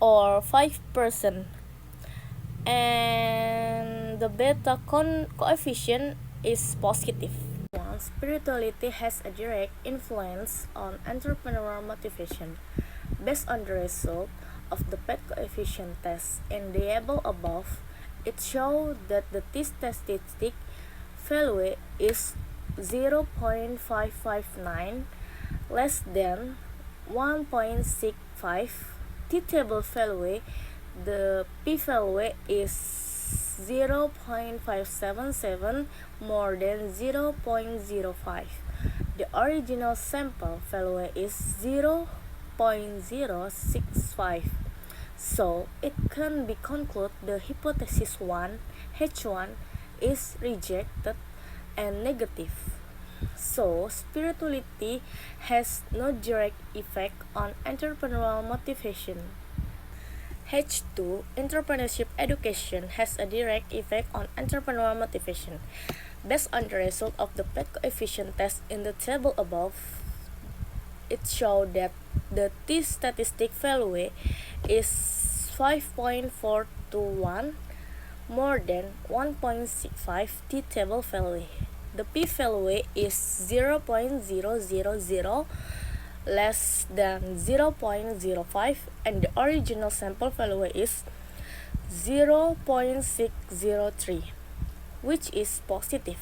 or 5%, and the beta coefficient is positive. Spirituality has a direct influence on entrepreneurial motivation. Based on the result of the beta coefficient test in the table above, it shows that the t-statistic value is 0.559 less than 1.65. T-table value, the p-value is 0.577 more than 0.05. The original sample value is 0.065. So it can be concluded the hypothesis 1, H1, is rejected and negative. So spirituality has no direct effect on entrepreneurial motivation. H2, entrepreneurship education has a direct effect on entrepreneurial motivation. Based on the result of the beta coefficient test in the table above, it showed that the t-statistic value is 5.421 more than 1.65 t-table value. The p-value is 0.000 less than 0.05, and the original sample value is 0.603, which is positive.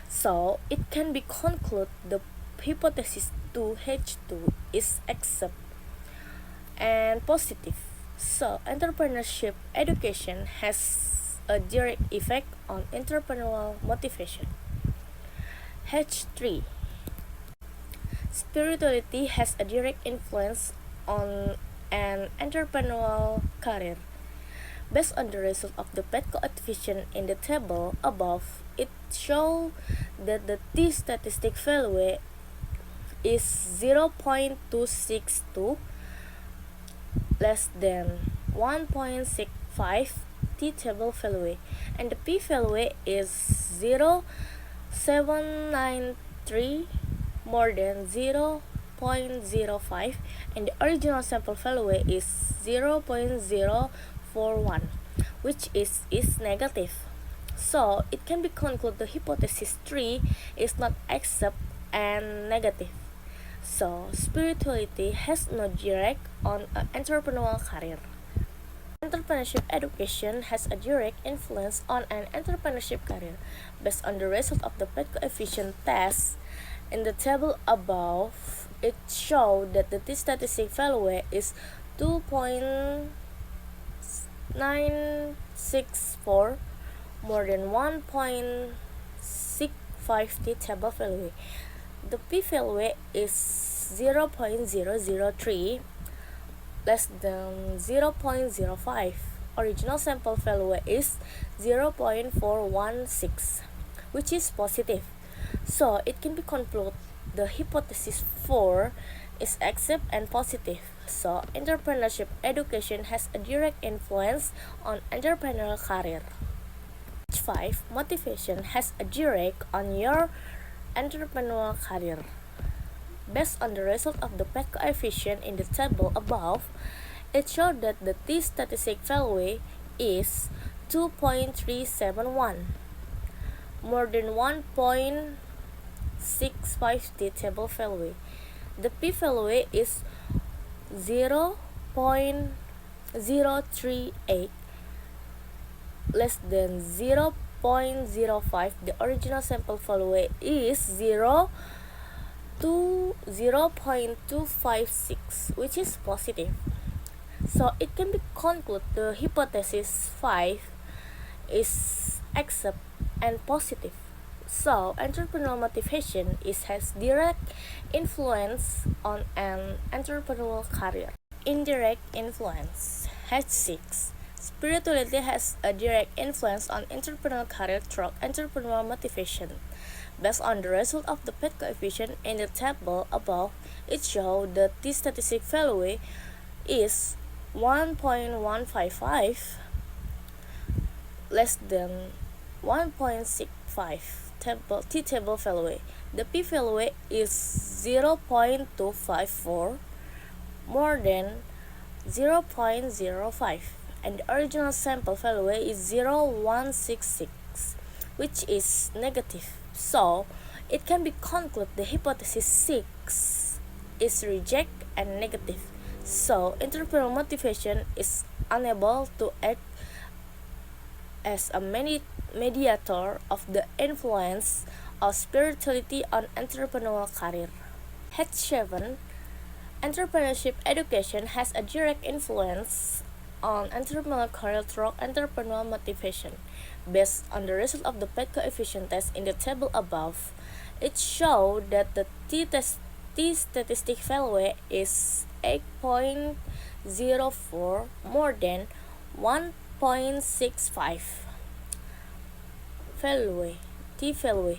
So it can be concluded the hypothesis 2H2 is accepted and positive. So, entrepreneurship education has a direct effect on entrepreneurial motivation. H3. Spirituality has a direct influence on an entrepreneurial career. Based on the result of the PET coefficient in the table above, it shows that the T statistic value is 0.262 less than 1.65 T table value, and the P value is 0.793 more than 0.05, and the original sample value is 0.041, which is negative. So it can be concluded the hypothesis 3 is not accept and negative. So spirituality has no direct on an entrepreneurial career. Entrepreneurship education has a direct influence on an entrepreneurship career. Based on the result of the PET coefficient test in the table above, it showed that the T statistic value is 2.964 more than 1.65 T table value. The P value is 0.003 less than 0.05. Original sample value is 0.416, which is positive. So it can be concluded the hypothesis 4 is accept and positive. So entrepreneurship education has a direct influence on entrepreneurial career. 5. Motivation has a direct on your entrepreneurial career. Based on the result of the PET coefficient in the table above, it showed that the T statistic value is 2.371, more than 1.65 T table value. The P value is 0.038, less than 0.05. The original sample value is 0.256, which is positive. So it can be concluded the hypothesis 5 is accept and positive. So entrepreneurial motivation has direct influence on an entrepreneurial career. Indirect influence. H6. Spirituality has a direct influence on entrepreneurial career through entrepreneurial motivation. Based on the result of the PET coefficient in the table above, it shows the T statistic value is 1.155 less than 1.65 T table value. The P value is 0.254 more than 0.05, and the original sample value is 0.166, which is negative. So it can be concluded the hypothesis 6 is reject and negative. So entrepreneurial motivation is unable to act as a mediator of the influence of spirituality on entrepreneurial career. H7. Entrepreneurship education has a direct influence on entrepreneurial career through entrepreneurial motivation. Based on the result of the PET coefficient test in the table above, it showed that the T statistic value is 8.04 more than 1.65 value. T value.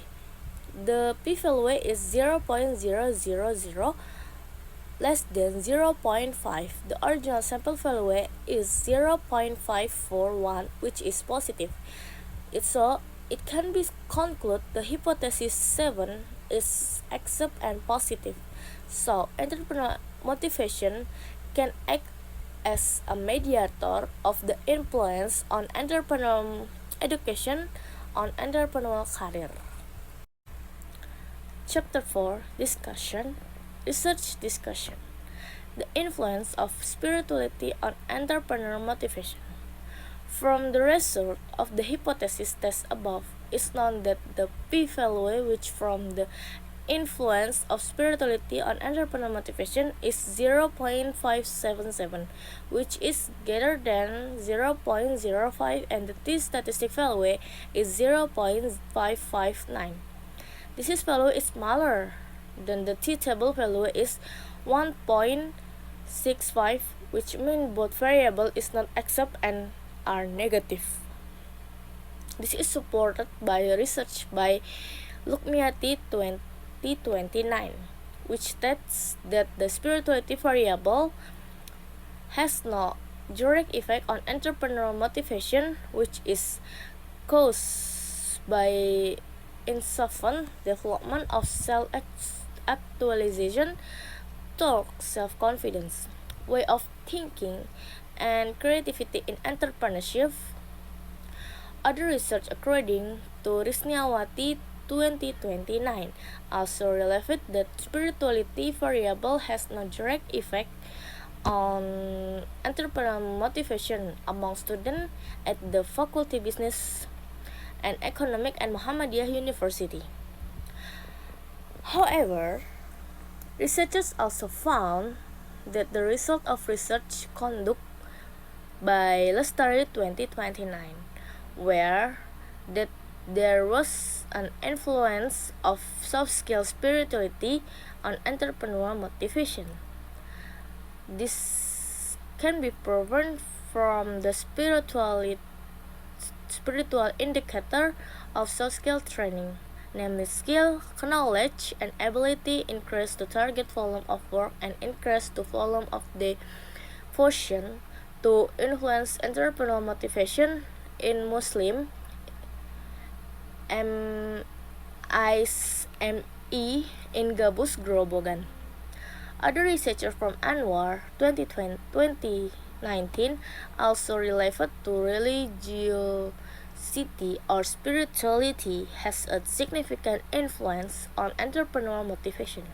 The P value is 0.000 less than 0.5. The original sample value is 0.541, which is positive. It can be concluded the hypothesis 7 is accept and positive. So entrepreneurial motivation can act as a mediator of the influence on entrepreneurial education on entrepreneurial career. Chapter 4. Discussion. Research discussion. The influence of spirituality on entrepreneurial motivation. From the result of the hypothesis test above, it's known that the P value, which from the influence of spirituality on entrepreneur motivation is 0.577, which is greater than 0.05, and the t-statistic value is 0.559. This value is smaller than the t-table value is 1.65, which means both variable is not accept and are negative. This is supported by research by Lukmiati 2029, which states that the spirituality variable has no direct effect on entrepreneurial motivation, which is caused by insufficient development of self-actualization, torque, self-confidence, way of thinking, and creativity in entrepreneurship. Other research according to Risniawati 2029 also revealed that spirituality variable has no direct effect on entrepreneurial motivation among students at the Faculty Business and Economic and Muhammadiyah University. However, researchers also found that the result of research conducted by Lestari 2029, where that there was an influence of soft skill spirituality on entrepreneurial motivation. This can be proven from the spiritual indicator of soft skill training, namely skill, knowledge, and ability increase the target volume of work and increase the volume of devotion to influence entrepreneurial motivation in Muslim MISME in Gabus Grobogan. Other researchers from Anwar 2019 also related to religiosity or spirituality has a significant influence on entrepreneurial motivation.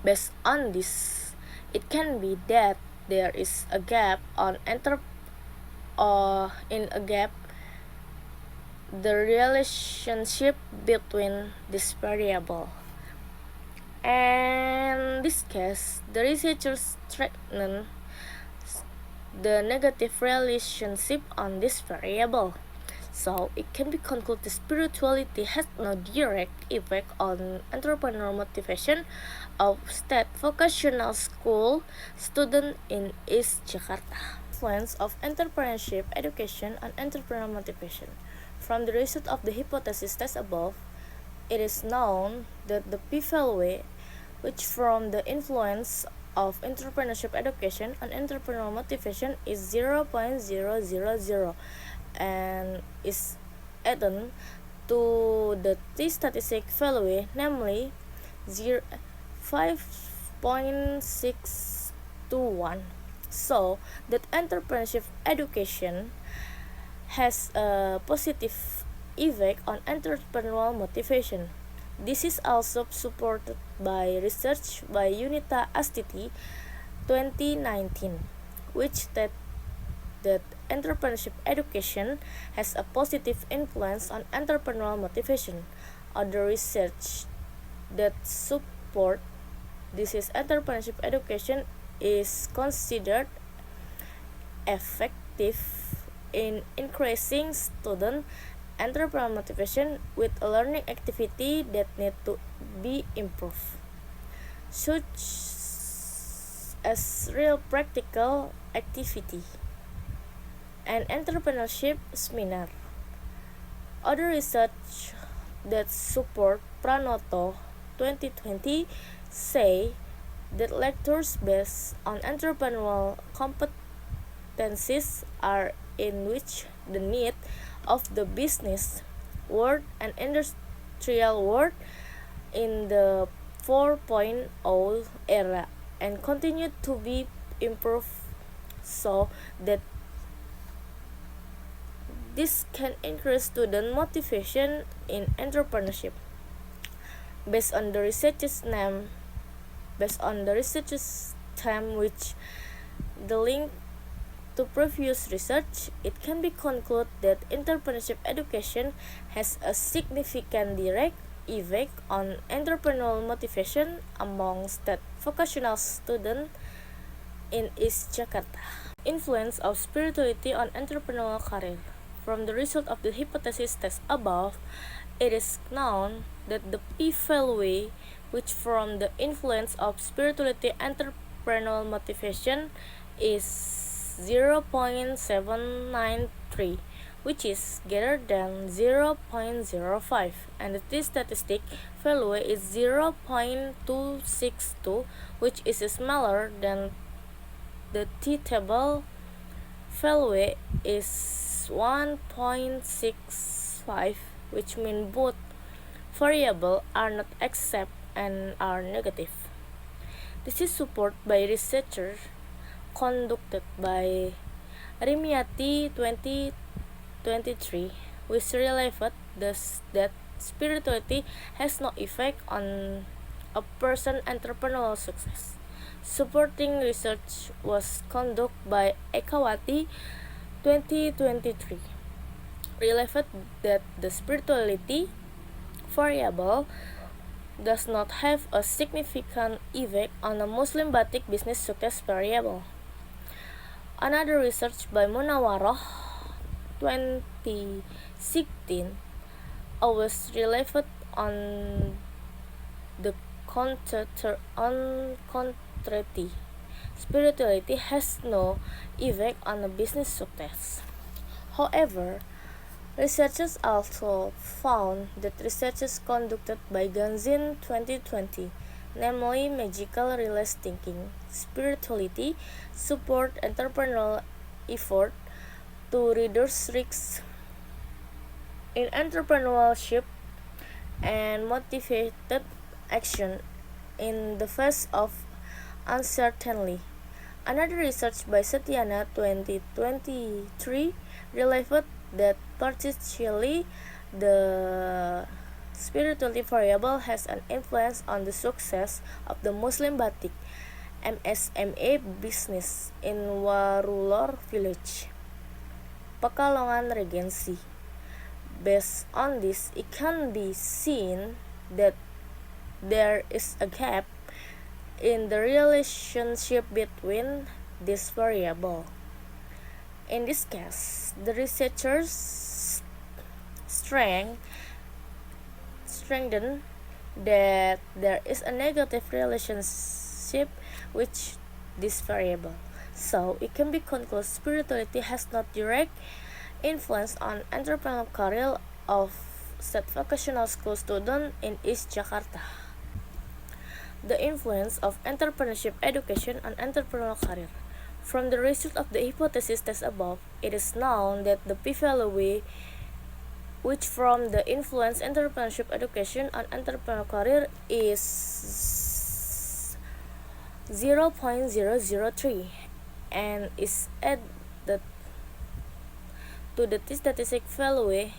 Based on this, it can be that there is a gap the relationship between this variable. And in this case, the researchers strengthen the negative relationship on this variable. So it can be concluded that spirituality has no direct effect on entrepreneurial motivation of state vocational school students in East Jakarta. Influence of entrepreneurship education on entrepreneurial motivation. From the result of the hypothesis test above, it is known that the p-value, which from the influence of entrepreneurship education on entrepreneurial motivation is 0.000 and is added to the t-statistic value, namely 5.621, so that entrepreneurship education has a positive effect on entrepreneurial motivation. This is also supported by research by Yunita Astiti 2019, which states that entrepreneurship education has a positive influence on entrepreneurial motivation. Other research that support this is entrepreneurship education is considered effective in increasing student entrepreneurial motivation with a learning activity that need to be improved, such as real practical activity and entrepreneurship seminar. Other research that support Pranoto 2020 say that lectures based on entrepreneurial competencies are in which the need of the business world and industrial world in the 4.0 era and continue to be improved so that this can increase student motivation in entrepreneurship. Based on the research's time which the link to previous research, it can be concluded that entrepreneurship education has a significant direct effect on entrepreneurial motivation among state vocational students in East Jakarta. Influence of spirituality on entrepreneurial career. From the result of the hypothesis test above, it is known that the p-value which from the influence of spirituality entrepreneurial motivation is 0.793, which is greater than 0.05, and the t-statistic value is 0.262, which is smaller than the t-table value is 1.65, which means both variables are not exact and are negative. This is supported by researchers conducted by Rimiati 2023, which revealed that spirituality has no effect on a person's entrepreneurial success. Supporting research was conducted by Ekawati 2023, revealed that the spirituality variable does not have a significant effect on a Muslim batik business success variable. Another research by Munawaroh 2016 was revealed on the contrary, spirituality has no effect on a business success. However, researchers also found that researches conducted by Ganzin 2020, namely magical realist thinking, spirituality, support entrepreneurial effort to reduce risks in entrepreneurship and motivated action in the face of uncertainty. Another research by Satyana 2023 revealed that partially the spirituality variable has an influence on the success of the Muslim batik MSME business in Warulor village, Pekalongan Regency. Based on this, it can be seen that there is a gap in the relationship between this variable. In this case, the researchers strengthened that there is a negative relationship with this variable. So it can be concluded spirituality has not direct influence on entrepreneurial career of state vocational school students in East Jakarta. The influence of entrepreneurship education on entrepreneurial career. From the result of the hypothesis test above, it is known that the p-value which from the influence entrepreneurship education on entrepreneurial career is 0.003 and is added to the t-statistic value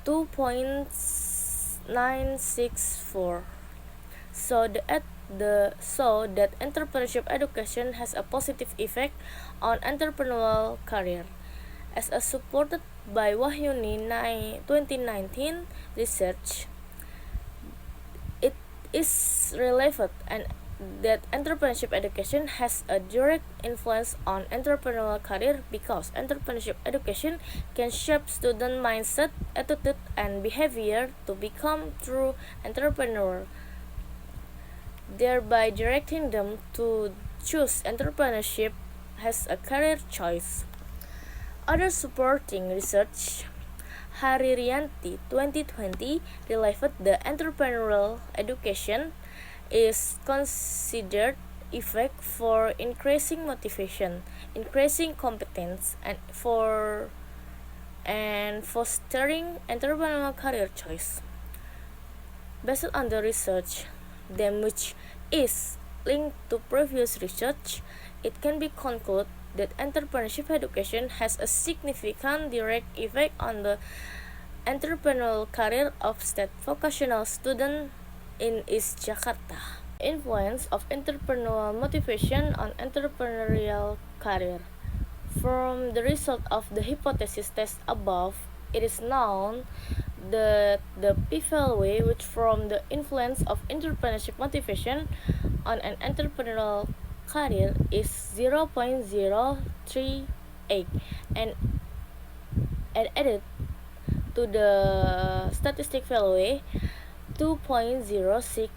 2.964. So that entrepreneurship education has a positive effect on entrepreneurial career. As supported by Wahyuni 2019 research, it is relevant and that entrepreneurship education has a direct influence on entrepreneurial career because entrepreneurship education can shape student mindset, attitude, and behavior to become true entrepreneur, thereby directing them to choose entrepreneurship as a career choice. Other supporting research, Haririanti 2020 revealed the entrepreneurial education is considered effective for increasing motivation, increasing competence, and fostering entrepreneurial career choice. Based on the research, which is linked to previous research, it can be concluded that entrepreneurship education has a significant direct effect on the entrepreneurial career of state vocational students in East Jakarta. Influence of entrepreneurial motivation on entrepreneurial career. From the result of the hypothesis test above, it is known the pivotal way, which from the influence of entrepreneurship motivation on an entrepreneurial career is 0.038 and added to the statistic value 2.06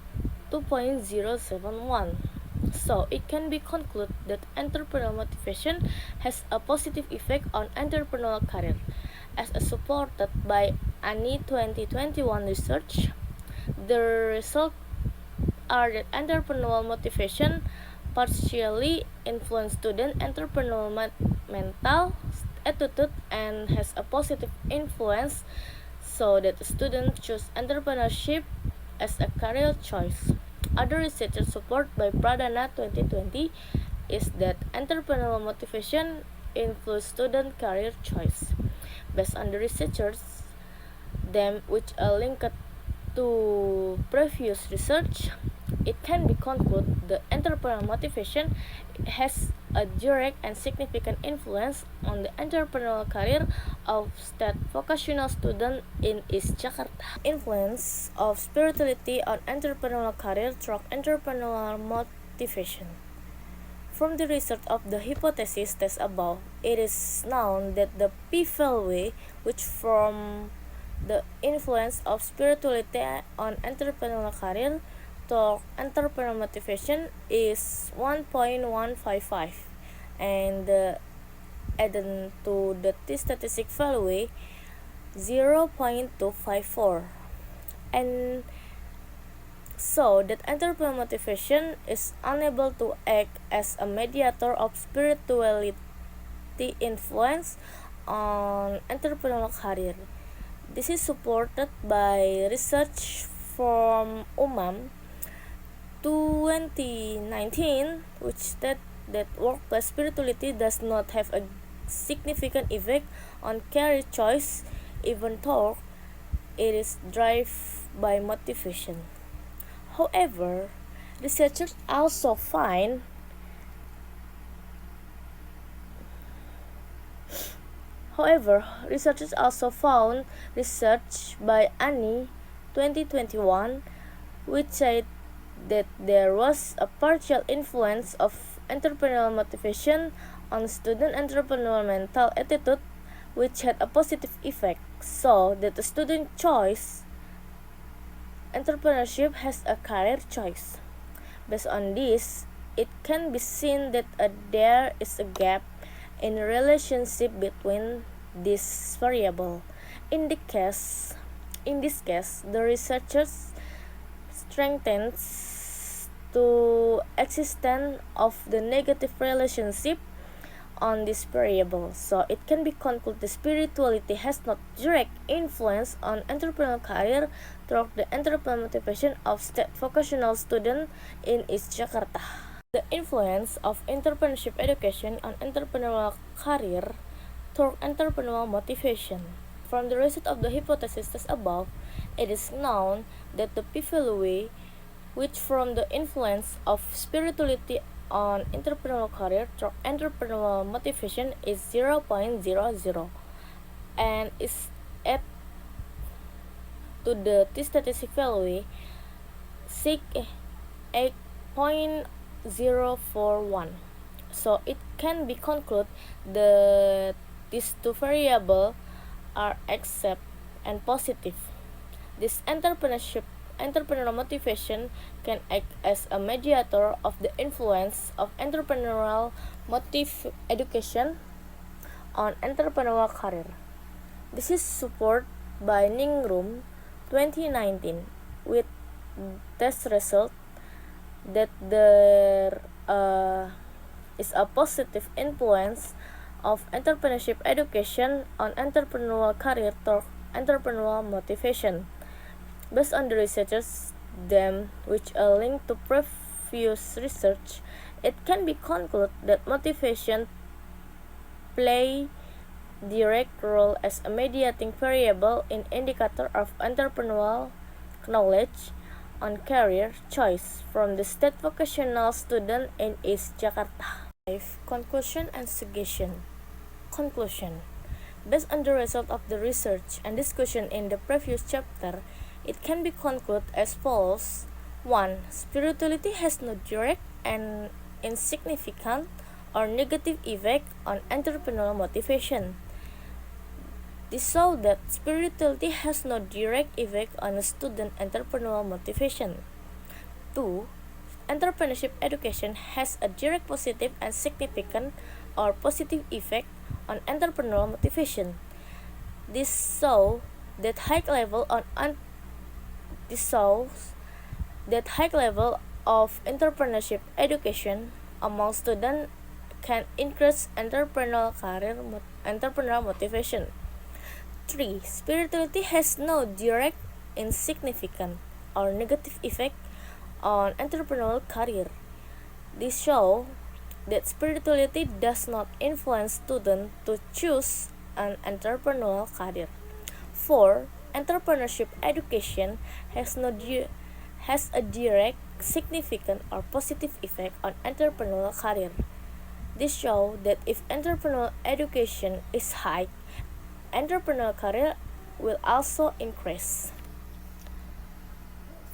2.071. So it can be concluded that entrepreneurial motivation has a positive effect on entrepreneurial career. As supported by ANI 2021 research, the results are that entrepreneurial motivation partially influence student entrepreneurial mental attitude and has a positive influence so that the students choose entrepreneurship as a career choice. Other research support by Pradana 2020 is that entrepreneurial motivation influence student career choice. Based on the researchers, them which are linked to previous research, it can be concluded the entrepreneurial motivation has a direct and significant influence on the entrepreneurial career of state vocational student in East Jakarta. Influence of spirituality on entrepreneurial career through entrepreneurial motivation. From the result of the hypothesis test above, it is known that the pivotal way, which from the influence of spirituality on entrepreneurial career to entrepreneurial motivation is 1.155, and added to the statistic value 0.254, and so that entrepreneurial motivation is unable to act as a mediator of spirituality influence on entrepreneurial career. This is supported by research from UMAM 2019, which stated that workplace spirituality does not have a significant effect on career choice, even though it is driven by motivation. However, researchers also found research by ANI 2021 which said that there was a partial influence of entrepreneurial motivation on student entrepreneurial mental attitude which had a positive effect, so that the student choice entrepreneurship has a career choice. Based on this, it can be seen that there is a gap in relationship between this variable. In this case, the researchers strengthens to existence of the negative relationship on this variable. So it can be concluded spirituality has not direct influence on entrepreneurial career through the entrepreneurial motivation of state vocational student in East Jakarta. The influence of entrepreneurship education on entrepreneurial career through entrepreneurial motivation. From the result of the hypothesis test above, it is known that the pivotal way, which from the influence of spirituality on entrepreneurial career through entrepreneurial motivation is 0.00 and is added to the statistic value 8.041. So it can be concluded that these two variables are accept and positive. This entrepreneurial motivation can act as a mediator of the influence of entrepreneurial motive education on entrepreneurial career. This is supported by Ningrum 2019 with test result that there is a positive influence of entrepreneurship education on entrepreneurial career through entrepreneurial motivation. Based on the researchers, them which are linked to previous research, it can be concluded that motivation play direct role as a mediating variable in indicator of entrepreneurial knowledge on career choice from the state vocational student in East Jakarta. 5. Conclusion and suggestion. Conclusion. Based on the result of the research and discussion in the previous chapter, it can be concluded as follows. 1. Spirituality has no direct and insignificant or negative effect on entrepreneurial motivation. This shows that spirituality has no direct effect on a student entrepreneurial motivation. 2. Entrepreneurship education has a direct positive and significant or positive effect on entrepreneurial motivation. This shows that high level of entrepreneurship education among students can increase entrepreneurial motivation. 3. Spirituality has no direct, insignificant, or negative effect on entrepreneurial career. This shows that spirituality does not influence students to choose an entrepreneurial career. 4. Entrepreneurship education has a direct, significant, or positive effect on entrepreneurial career. This shows that if entrepreneurial education is high, entrepreneurial career will also increase.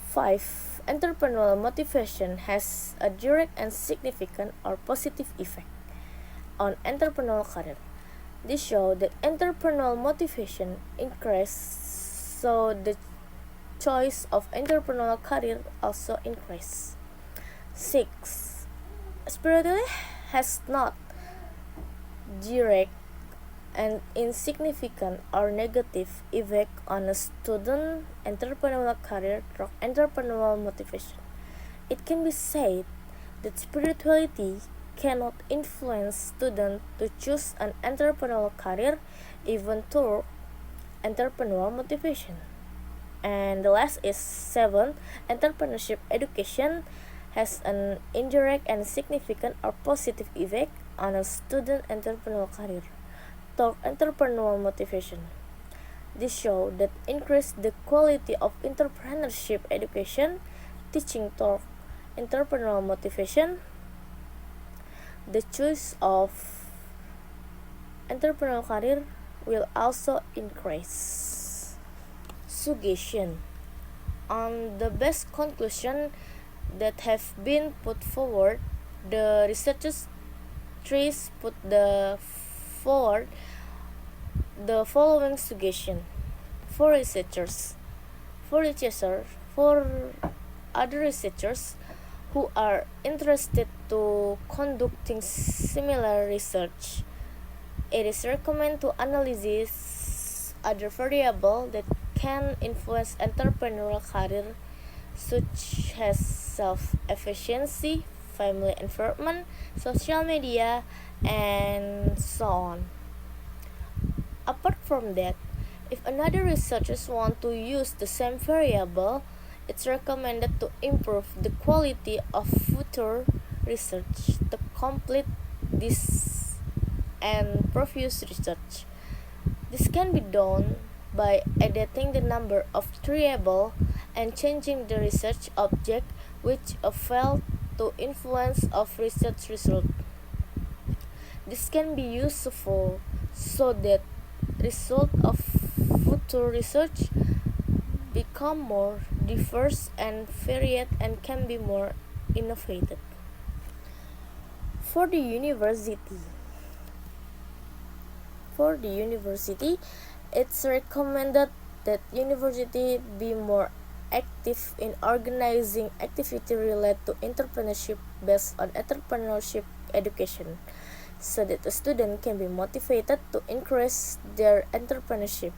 5. Entrepreneurial motivation has a direct and significant or positive effect on entrepreneurial career. This shows that entrepreneurial motivation increases, so the choice of entrepreneurial career also increase. 6. Spirituality has not direct and insignificant or negative effect on a student entrepreneurial career through entrepreneurial motivation. It can be said that spirituality cannot influence students to choose an entrepreneurial career even through entrepreneurial motivation. And the last is 7. Entrepreneurship education has an indirect and significant or positive effect on a student entrepreneurial career through entrepreneurial motivation. This shows that increase the quality of entrepreneurship education, teaching toward entrepreneurial motivation. The choice of entrepreneurial career will also increase. Suggestion. On the best conclusion that have been put forward, the researchers put forward the following suggestion for other researchers who are interested to conducting similar research. It is recommended to analyze other variables that can influence entrepreneurial career, such as self-efficiency, family environment, social media, and so on. Apart from that, if another researchers want to use the same variable, it's recommended to improve the quality of future research to complete this and previous research. This can be done by editing the number of variables and changing the research object which failed to influence of research result. This can be useful so that result of future research become more diverse and varied and can be more innovative. For the university, it's recommended that university be more active in organizing activity related to entrepreneurship based on entrepreneurship education, so that the student can be motivated to increase their entrepreneurship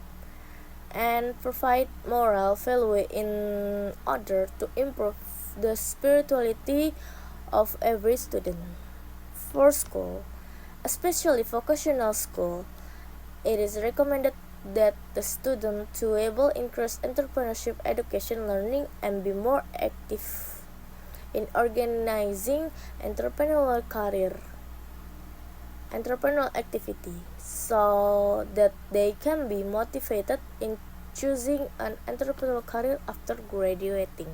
and provide moral value in order to improve the spirituality of every student. For school, especially vocational school, it is recommended that the student to able increase entrepreneurship education learning and be more active in organizing entrepreneurial activity, so that they can be motivated in choosing an entrepreneurial career after graduating.